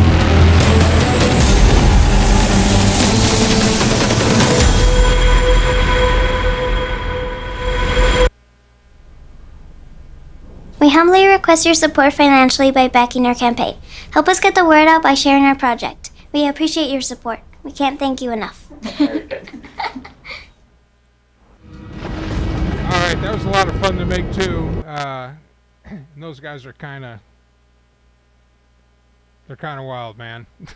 We humbly request your support financially by backing our campaign. Help us get the word out by sharing our project. We appreciate your support. We can't thank you enough. All right, that was a lot of fun to make too. And those guys are they're kind of wild, man. And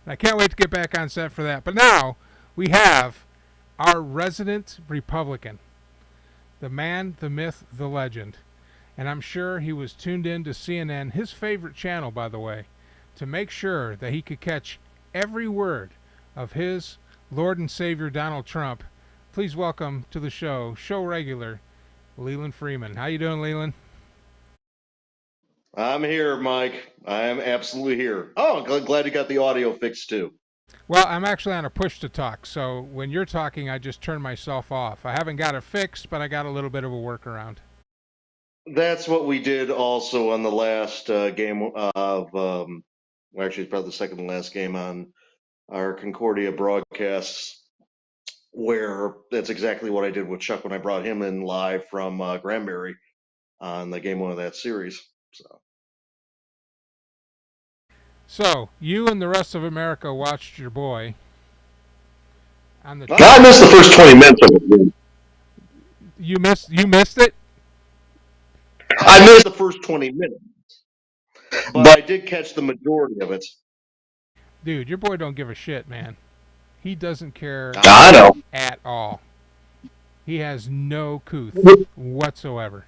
I can't wait to get back on set for that. But now we have our resident Republican, the man, the myth, the legend. And I'm sure he was tuned in to CNN, his favorite channel, by the way, to make sure that he could catch every word of his Lord and Savior Donald Trump. Please welcome to the show regular, Leland Freeman. How you doing, Leland? I'm here, Mike. I am absolutely here. Oh, glad you got the audio fixed too. Well, I'm actually on a push to talk, so when you're talking, I just turn myself off. I haven't got it fixed, but I got a little bit of a workaround. That's what we did also on the last game of, well, actually, it's probably the second to last game on our Concordia broadcasts, where that's exactly what I did with Chuck when I brought him in live from Granbury. on the game one of that series. So you and the rest of America watched your boy on the. I missed the first 20 minutes of it. You missed it. I missed the first 20 minutes, but I did catch the majority of it. Dude, your boy don't give a shit, man. He doesn't care I know. at all. He has no couth whatsoever.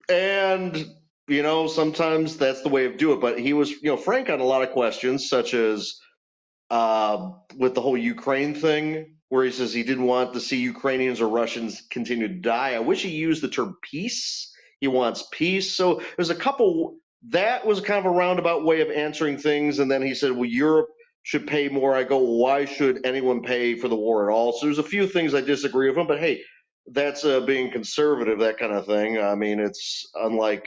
And, sometimes that's the way of do it. But he was, frank on a lot of questions, such as with the whole Ukraine thing, where he says he didn't want to see Ukrainians or Russians continue to die. I wish he used the term peace. He wants peace. So there's a couple. That was kind of a roundabout way of answering things. And then he said, well, Europe should pay more. I go, why should anyone pay for the war at all? So there's a few things I disagree with him. But hey, that's being conservative, that kind of thing. I mean, it's unlike.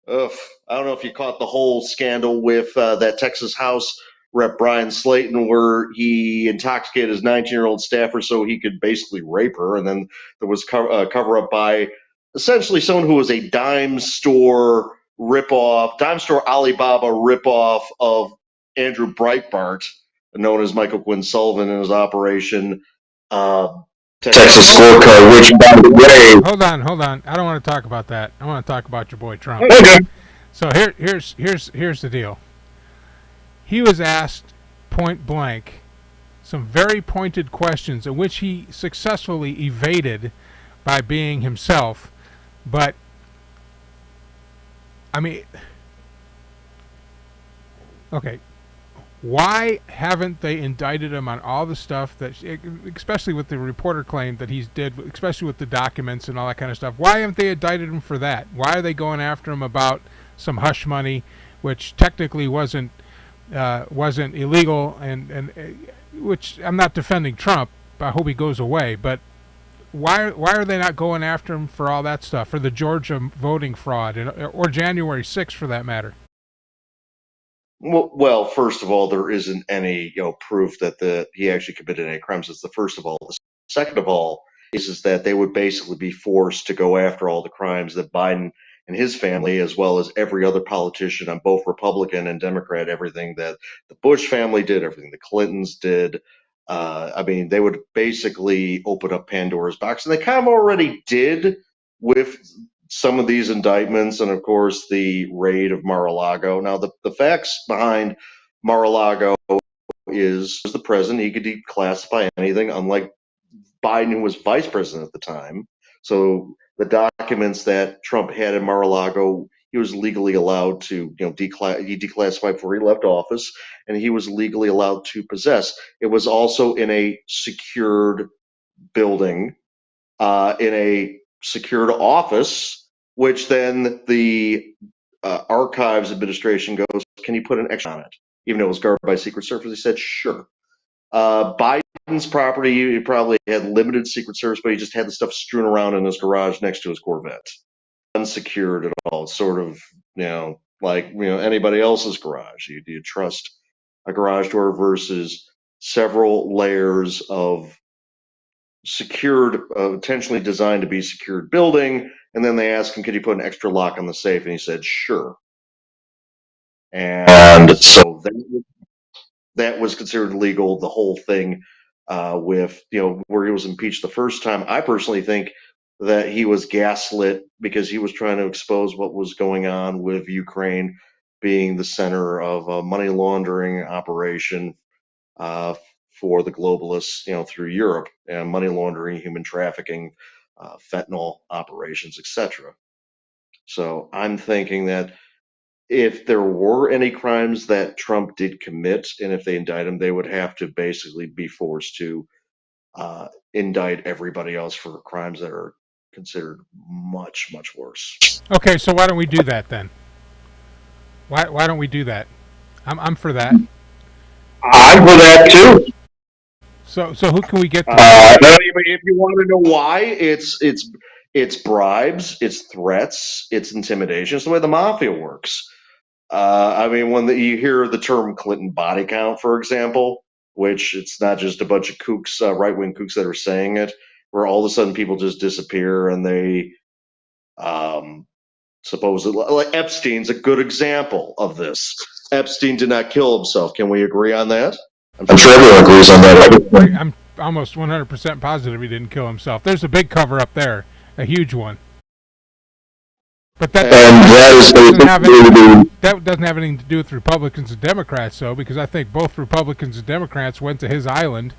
I don't know if you caught the whole scandal with that Texas House Rep Brian Slayton, where he intoxicated his 19-year-old staffer so he could basically rape her, and then there was cover up by essentially someone who was a dime store Alibaba ripoff of Andrew Breitbart, known as Michael Quinn Sullivan, in his Operation Texas Scorecard, which, by the way. Hold on. I don't want to talk about that. I want to talk about your boy Trump. Okay. So here's the deal. He was asked point blank some very pointed questions in which he successfully evaded by being himself. But I mean, okay. Why haven't they indicted him on all the stuff that, especially with the reporter claim that he's did, especially with the documents and all that kind of stuff? Why haven't they indicted him for that? Why are they going after him about some hush money, which technically wasn't illegal, and which I'm not defending Trump. I hope he goes away, but why are they not going after him for all that stuff, for the Georgia voting fraud, or January 6th for that matter? Well, first of all, there isn't any proof that he actually committed any crimes. That's the first of all. The second of all is that they would basically be forced to go after all the crimes that Biden and his family, as well as every other politician on both Republican and Democrat, everything that the Bush family did, everything the Clintons did. I mean, they would basically open up Pandora's box, and they kind of already did with some of these indictments, and of course the raid of Mar-a-Lago. Now, the facts behind Mar-a-Lago is the president. He could declassify anything, unlike Biden, who was vice president at the time. So the documents that Trump had in Mar-a-Lago, he was legally allowed to, he declassified before he left office, and he was legally allowed to possess. It was also in a secured building, in a secured office, which then the Archives Administration goes, can you put an X on it? Even though it was guarded by Secret Service, he said, sure. Biden's property, he probably had limited Secret Service, but he just had the stuff strewn around in his garage next to his Corvette. Unsecured at all. It's sort of, like anybody else's garage. Do you trust a garage door versus several layers of secured, intentionally designed to be secured building? And then they asked him, could you put an extra lock on the safe? And he said, sure. And so that was considered legal. The whole thing with, where he was impeached the first time, I personally think that he was gaslit because he was trying to expose what was going on with Ukraine being the center of a money laundering operation for the globalists, through Europe, and money laundering, human trafficking, fentanyl operations, etc. So I'm thinking that if there were any crimes that Trump did commit, and if they indict him, they would have to basically be forced to indict everybody else for crimes that are considered much, much worse. Okay, so why don't we do that then? Why don't we do that? I'm for that. I'm for that too. So who can we get to? If you want to know why, it's bribes, it's threats, it's intimidation. It's the way the mafia works. I mean, when you hear the term Clinton body count, for example, which it's not just a bunch of kooks, right-wing kooks that are saying it, where all of a sudden people just disappear and they Supposedly, like Epstein's a good example of this. Epstein did not kill himself. Can we agree on that? I'm sure everyone agrees on that. I'm almost 100% positive he didn't kill himself. There's a big cover up there, a huge one. But that doesn't have anything to do with Republicans and Democrats, though, because I think both Republicans and Democrats went to his island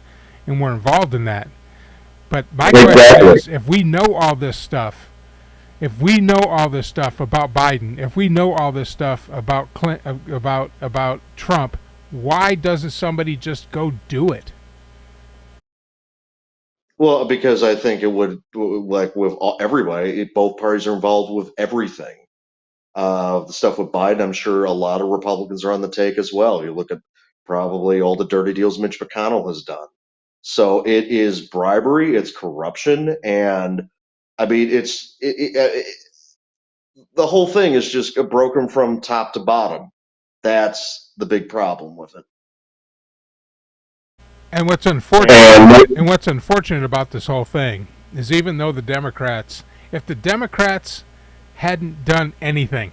and were involved in that. But my question is, if we know all this stuff, if we know all this stuff about Biden, if we know all this stuff about about Trump, why doesn't somebody just go do it? Well, because I think it would, like with everybody, both parties are involved with everything. The stuff with Biden, I'm sure a lot of Republicans are on the take as well. You look at probably all the dirty deals Mitch McConnell has done. So it is bribery, it's corruption, and I mean, the whole thing is just broken from top to bottom. That's the big problem with it. And what's unfortunate about this whole thing is, even though the Democrats, if the Democrats hadn't done anything,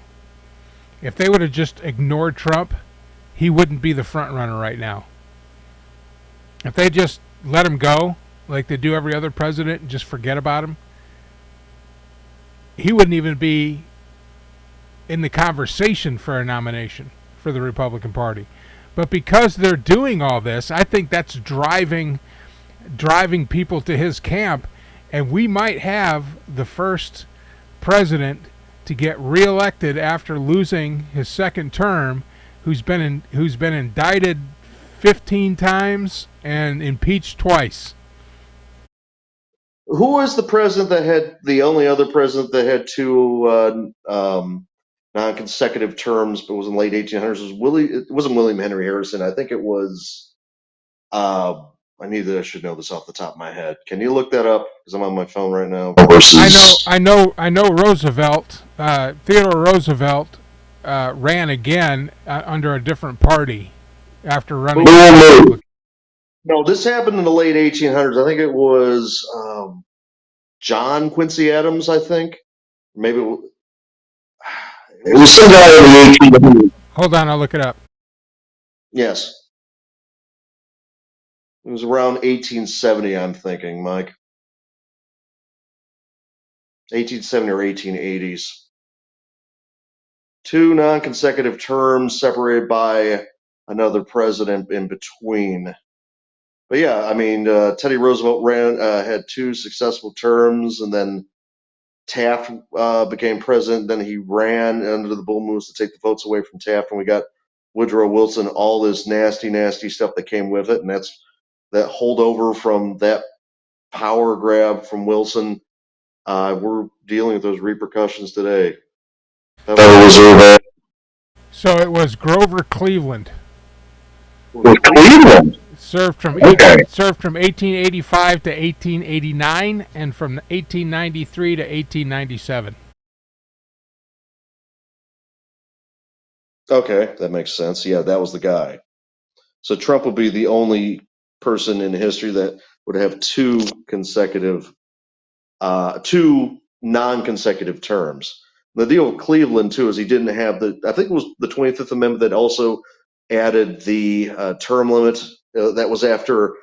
if they would have just ignored Trump, he wouldn't be the front runner right now. If they just let him go, like they do every other president, and just forget about him, he wouldn't even be in the conversation for a nomination for the Republican Party. But because they're doing all this, I think that's driving people to his camp, and we might have the first president to get reelected after losing his second term, who's been indicted 15 times and impeached twice. Who was the president that had the only other president that had two non-consecutive terms, but was in the late 1800s? It wasn't William Henry Harrison. I think it was. I should know this off the top of my head. Can you look that up? Because I'm on my phone right now. I know. Roosevelt, Theodore Roosevelt, ran again under a different party after running. No, this happened in the late 1800s. I think it was John Quincy Adams. I think maybe it was some guy in the 1800s. Hold on, I'll look it up. Yes. It was around 1870, I'm thinking, Mike. 1870 or 1880s. Two non-consecutive terms separated by another president in between. But yeah, I mean, Teddy Roosevelt had two successful terms, and then Taft became president. Then he ran under the bull moose to take the votes away from Taft, and we got Woodrow Wilson, all this nasty, nasty stuff that came with it, and that's that holdover from that power grab from Wilson. We're dealing with those repercussions today. So it was Grover Cleveland. Cleveland? Served from 1885 to 1889, and from 1893 to 1897. Okay, that makes sense. Yeah, that was the guy. So Trump will be the only person in history that would have two non-consecutive terms. The deal with Cleveland too is he didn't have I think it was the 25th Amendment that also added the term limit. That was after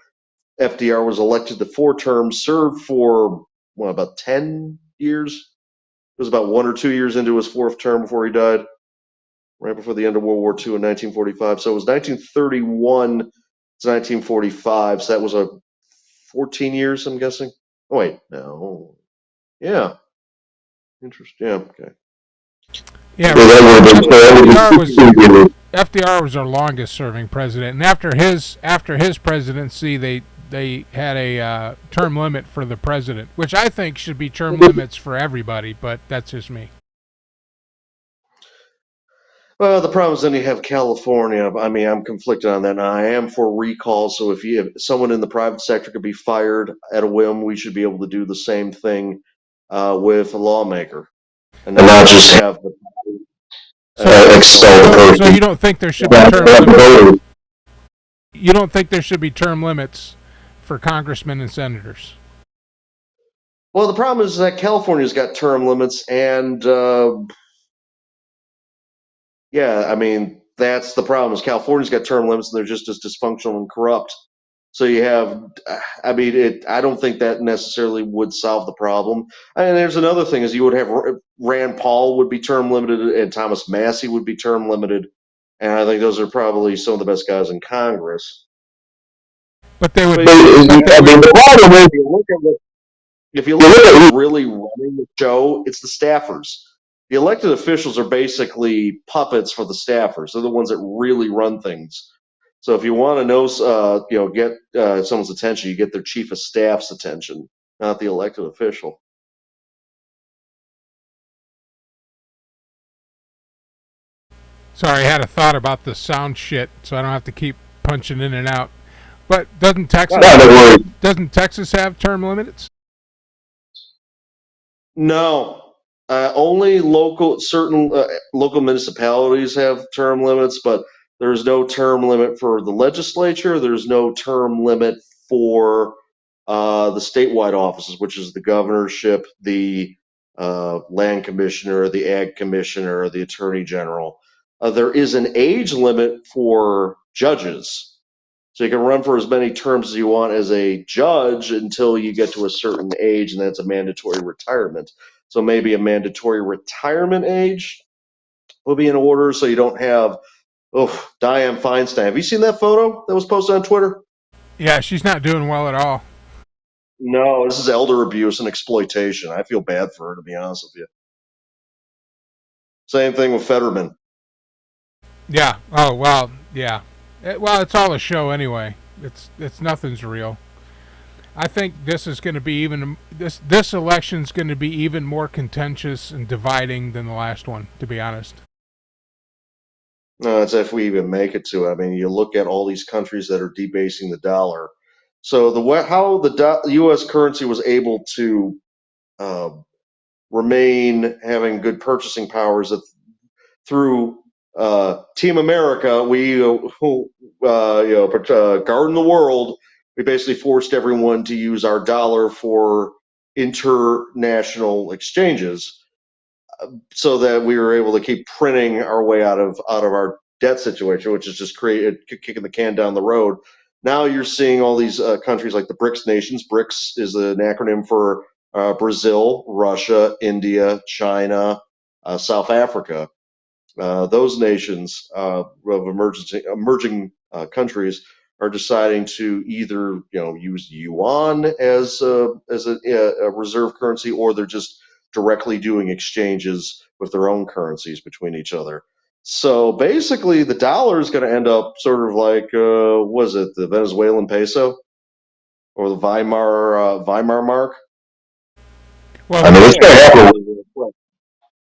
FDR was elected to 4 terms, served for about 10 years. It was about 1 or 2 years into his 4th term before he died, right before the end of World War II in 1945. So it was 1931 to 1945. So that was 14 years, I'm guessing. Oh wait, no. Yeah. Interesting. Yeah. Okay. Yeah. FDR was our longest serving president, and after his presidency, they had a term limit for the president, which I think should be term limits for everybody, but that's just me. Well, the problem is then you have California. I mean, I'm conflicted on that. Now, I am for recall, so if someone in the private sector could be fired at a whim, we should be able to do the same thing with a lawmaker, and not just have the expel the person. So you don't think there should be term limits? You don't think there should be term limits for congressmen and senators? Well, the problem is that California's got term limits, and yeah, I mean that's the problem. Is California's got term limits, and they're just as dysfunctional and corrupt. So you have, I mean, I don't think that necessarily would solve the problem. And there's another thing: is you would have Rand Paul would be term limited, and Thomas Massey would be term limited, and I think those are probably some of the best guys in Congress. But they would. I mean, the problem is, if you look at who's really running the show, it's the staffers. The elected officials are basically puppets for the staffers. They're the ones that really run things. So if you want to know, get someone's attention, you get their chief of staff's attention, not the elected official. Sorry, I had a thought about the sound shit, so I don't have to keep punching in and out. But doesn't Texas have term limits? No, only certain local municipalities have term limits, but there's no term limit for the legislature. There's no term limit for the statewide offices, which is the governorship, the land commissioner, the ag commissioner, the attorney general. There is an age limit for judges. So you can run for as many terms as you want as a judge until you get to a certain age, and that's a mandatory retirement. So maybe a mandatory retirement age will be in order, so you don't have Dianne Feinstein. Have you seen that photo that was posted on Twitter? Yeah, she's not doing well at all. No, this is elder abuse and exploitation. I feel bad for her, to be honest with you. Same thing with Fetterman. Yeah. Oh well. Yeah. Well, it's all a show anyway. It's nothing's real. I think this is going to be this election's going to be even more contentious and dividing than the last one, to be honest. No, it's if we even make it to it. I mean, you look at all these countries that are debasing the dollar. So how the U.S. currency was able to remain having good purchasing powers through Team America, we guarding the world. We basically forced everyone to use our dollar for international exchanges, so that we were able to keep printing our way out of our debt situation, which is just kicking the can down the road. Now you're seeing all these countries like the BRICS nations. BRICS is an acronym for Brazil, Russia, India, China, South Africa. Those nations of emerging countries are deciding to either use yuan as a reserve currency, or they're just directly doing exchanges with their own currencies between each other. So basically, the dollar is going to end up sort of like was it the Venezuelan peso or the Weimar mark? Well, I mean, it's going to happen.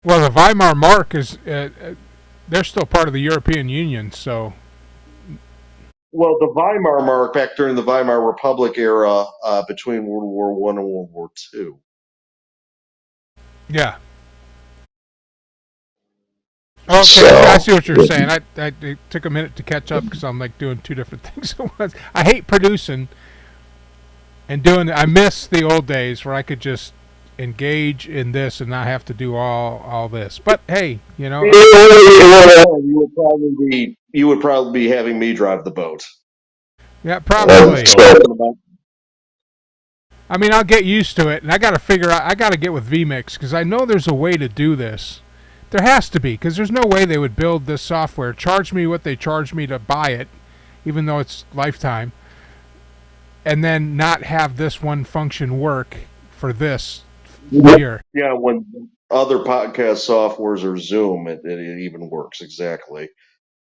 Well, the Weimar mark is they're still part of the European Union, so. Well, the Weimar mark back during the Weimar Republic era, between World War I and World War II. Yeah. Okay, so, I see what you're saying. It took a minute to catch up because I'm like doing two different things at once. I hate producing and doing. I miss the old days where I could just engage in this and not have to do all this. But hey, you would probably be having me drive the boat. Yeah, probably. I mean, I'll get used to it, and I got to figure out. I got to get with vMix because I know there's a way to do this. There has to be, because there's no way they would build this software, charge me what they charge me to buy it, even though it's lifetime, and then not have this one function work for this year. Yeah, when other podcast softwares or Zoom, it even works exactly,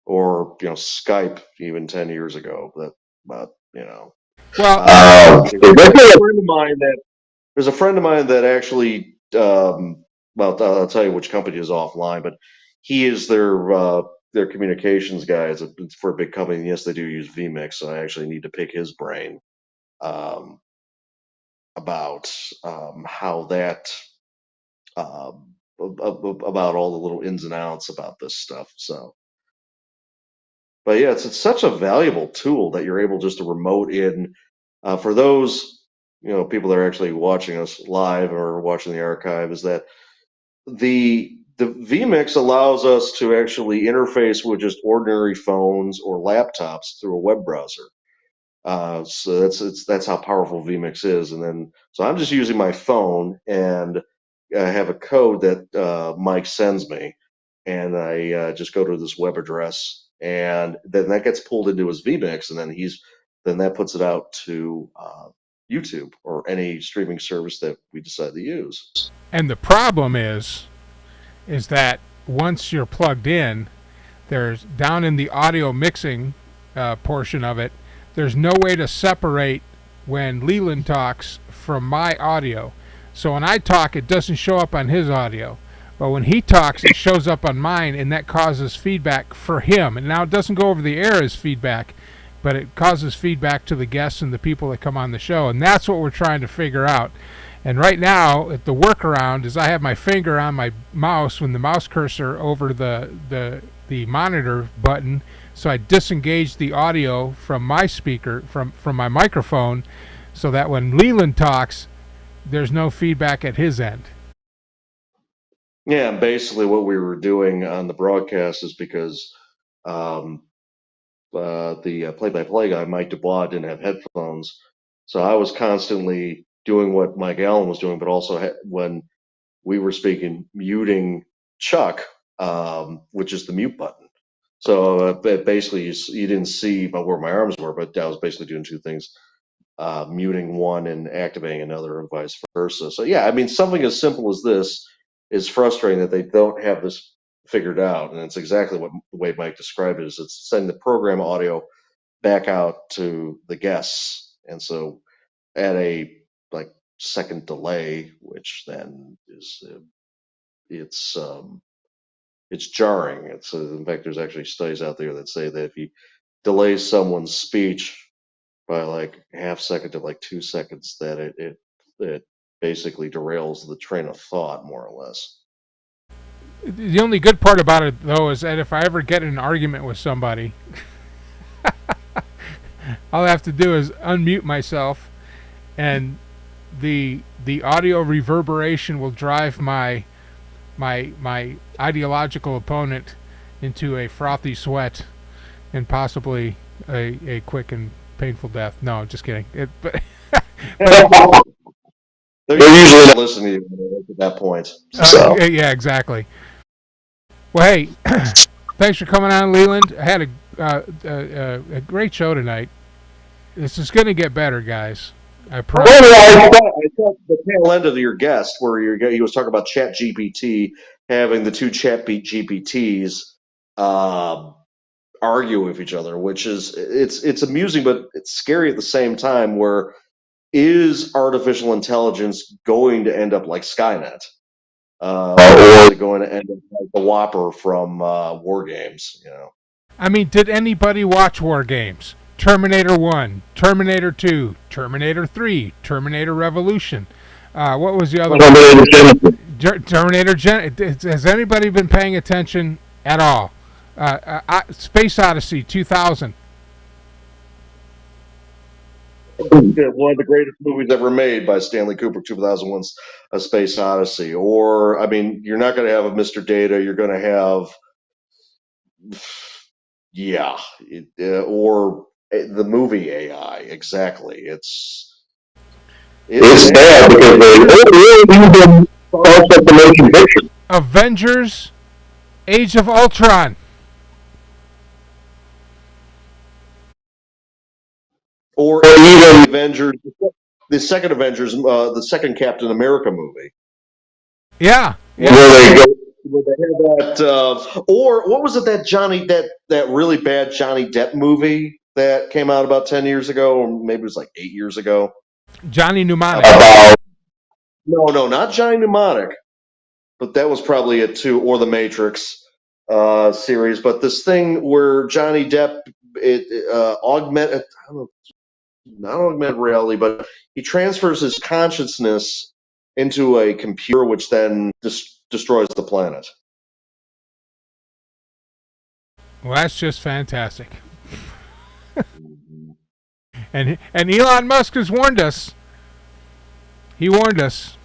or Skype even 10 years ago. But well, there's a friend of mine that actually. Well, I'll tell you which company is offline, but he is their communications guy. It's for a big company. And yes, they do use vMix, so I actually need to pick his brain about how that about all the little ins and outs about this stuff. So, but yeah, it's such a valuable tool that you're able just to remote in for those people that are actually watching us live or watching the archive, is that the vMix allows us to actually interface with just ordinary phones or laptops through a web browser. So that's how powerful vMix is. And then so I'm just using my phone, and I have a code that Mike sends me, and I just go to this web address, and then that gets pulled into his vMix, and then that puts it out to YouTube or any streaming service that we decide to use. And the problem is that once you're plugged in, there's down in the audio mixing portion of it, there's no way to separate when Leland talks from my audio. So when I talk, it doesn't show up on his audio. But when he talks, it shows up on mine, and that causes feedback for him. And now it doesn't go over the air as feedback, but it causes feedback to the guests and the people that come on the show. And that's what we're trying to figure out. And right now, the workaround is I have my finger on my mouse when the mouse cursor over the monitor button, so I disengage the audio from my speaker, from my microphone, so that when Leland talks, there's no feedback at his end. Yeah, and basically what we were doing on the broadcast is because the play-by-play guy, Mike Dubois, didn't have headphones, so I was constantly doing what Mike Allen was doing, but also when we were speaking, muting Chuck, which is the mute button. So basically, you didn't see where my arms were, but I was basically doing two things, muting one and activating another, and vice versa. So yeah, I mean, something as simple as this is frustrating that they don't have this figured out, and it's exactly what the way Mike described it is. It's sending the program audio back out to the guests, and so at a second delay, which then is it's jarring. In fact, there's actually studies out there that say that if you delay someone's speech by like half second to like 2 seconds, that it basically derails the train of thought, more or less. The only good part about it, though, is that if I ever get in an argument with somebody, all I have to do is unmute myself, and the audio reverberation will drive my ideological opponent into a frothy sweat and possibly a quick and painful death. No, just kidding. They're usually not listening to you at that point. So. Yeah, exactly. Well, hey, thanks for coming on, Leland. I had a great show tonight. This is going to get better, guys. I promise. I thought the tail end of your guest, where he was talking about Chat GPT, having the two Chat GPTs argue with each other, which is it's amusing, but it's scary at the same time. Where is artificial intelligence going to end up like Skynet? Or is it going to end up like the Whopper from War Games? I mean, did anybody watch War Games? Terminator 1, Terminator 2, Terminator 3, Terminator Revolution. What was the other one? Terminator Genesis. Has anybody been paying attention at all? Space Odyssey 2000. One of the greatest movies ever made by Stanley Kubrick, 2001's A Space Odyssey. Or, I mean, you're not going to have a Mr. Data. You're going to have, or the movie AI. Exactly. It's bad because they also the motion picture. Avengers, Age of Ultron. Or even Avengers, the second Avengers, the second Captain America movie. Yeah. Where they have that, or what was it that really bad Johnny Depp movie that came out about 10 years ago, or maybe it was like 8 years ago? Johnny Mnemonic. No, not Johnny Mnemonic, but that was probably it too, or the Matrix series. But this thing where Johnny Depp augmented, I don't know, not augmented reality, but he transfers his consciousness into a computer, which then destroys the planet. Well, that's just fantastic. And Elon Musk has warned us. He warned us.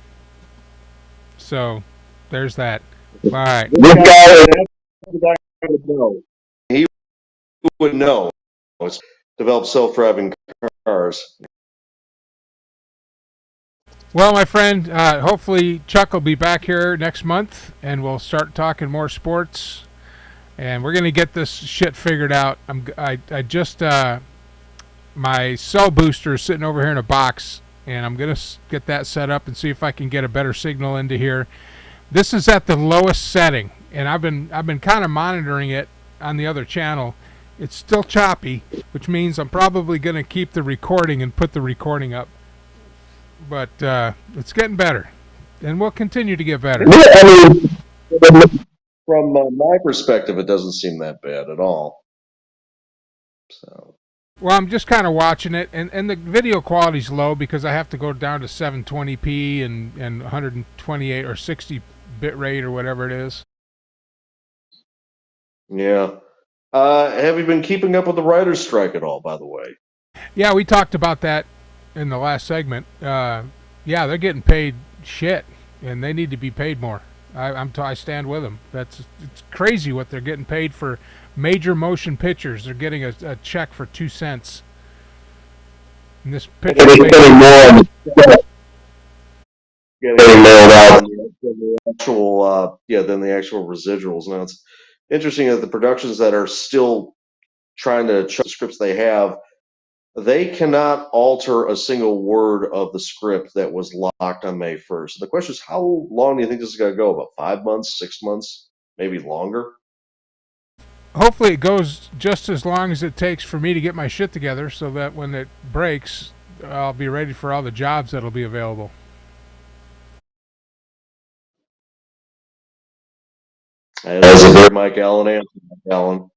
So, there's that. All right. This guy would know. He would know. It's develop self-driving cars. Well, my friend, hopefully Chuck will be back here next month, and we'll start talking more sports. And we're gonna get this shit figured out. I just my cell booster is sitting over here in a box, and I'm gonna get that set up and see if I can get a better signal into here. This is at the lowest setting, and I've been kind of monitoring it on the other channel. It's still choppy, which means I'm probably gonna keep the recording and put the recording up. But it's getting better, and we'll continue to get better. I mean, from my perspective, it doesn't seem that bad at all. So. Well, I'm just kind of watching it, and the video quality's low because I have to go down to 720p and 128 or 60 bit rate or whatever it is. Yeah. Have you been keeping up with the writer's strike at all, by the way? Yeah, we talked about that in the last segment. Yeah, they're getting paid shit, and they need to be paid more. I stand with them. It's crazy what they're getting paid for major motion pictures. They're getting a check for 2 cents. And this picture getting more out than the actual residuals. Now it's interesting that the productions that are still trying to check the scripts they have, they cannot alter a single word of the script that was locked on May 1st. The question is, how long do you think this is going to go? About 5 months, 6 months, maybe longer? Hopefully it goes just as long as it takes for me to get my shit together so that when it breaks, I'll be ready for all the jobs that'll be available. That's a very Mike Allen answer, Mike Allen.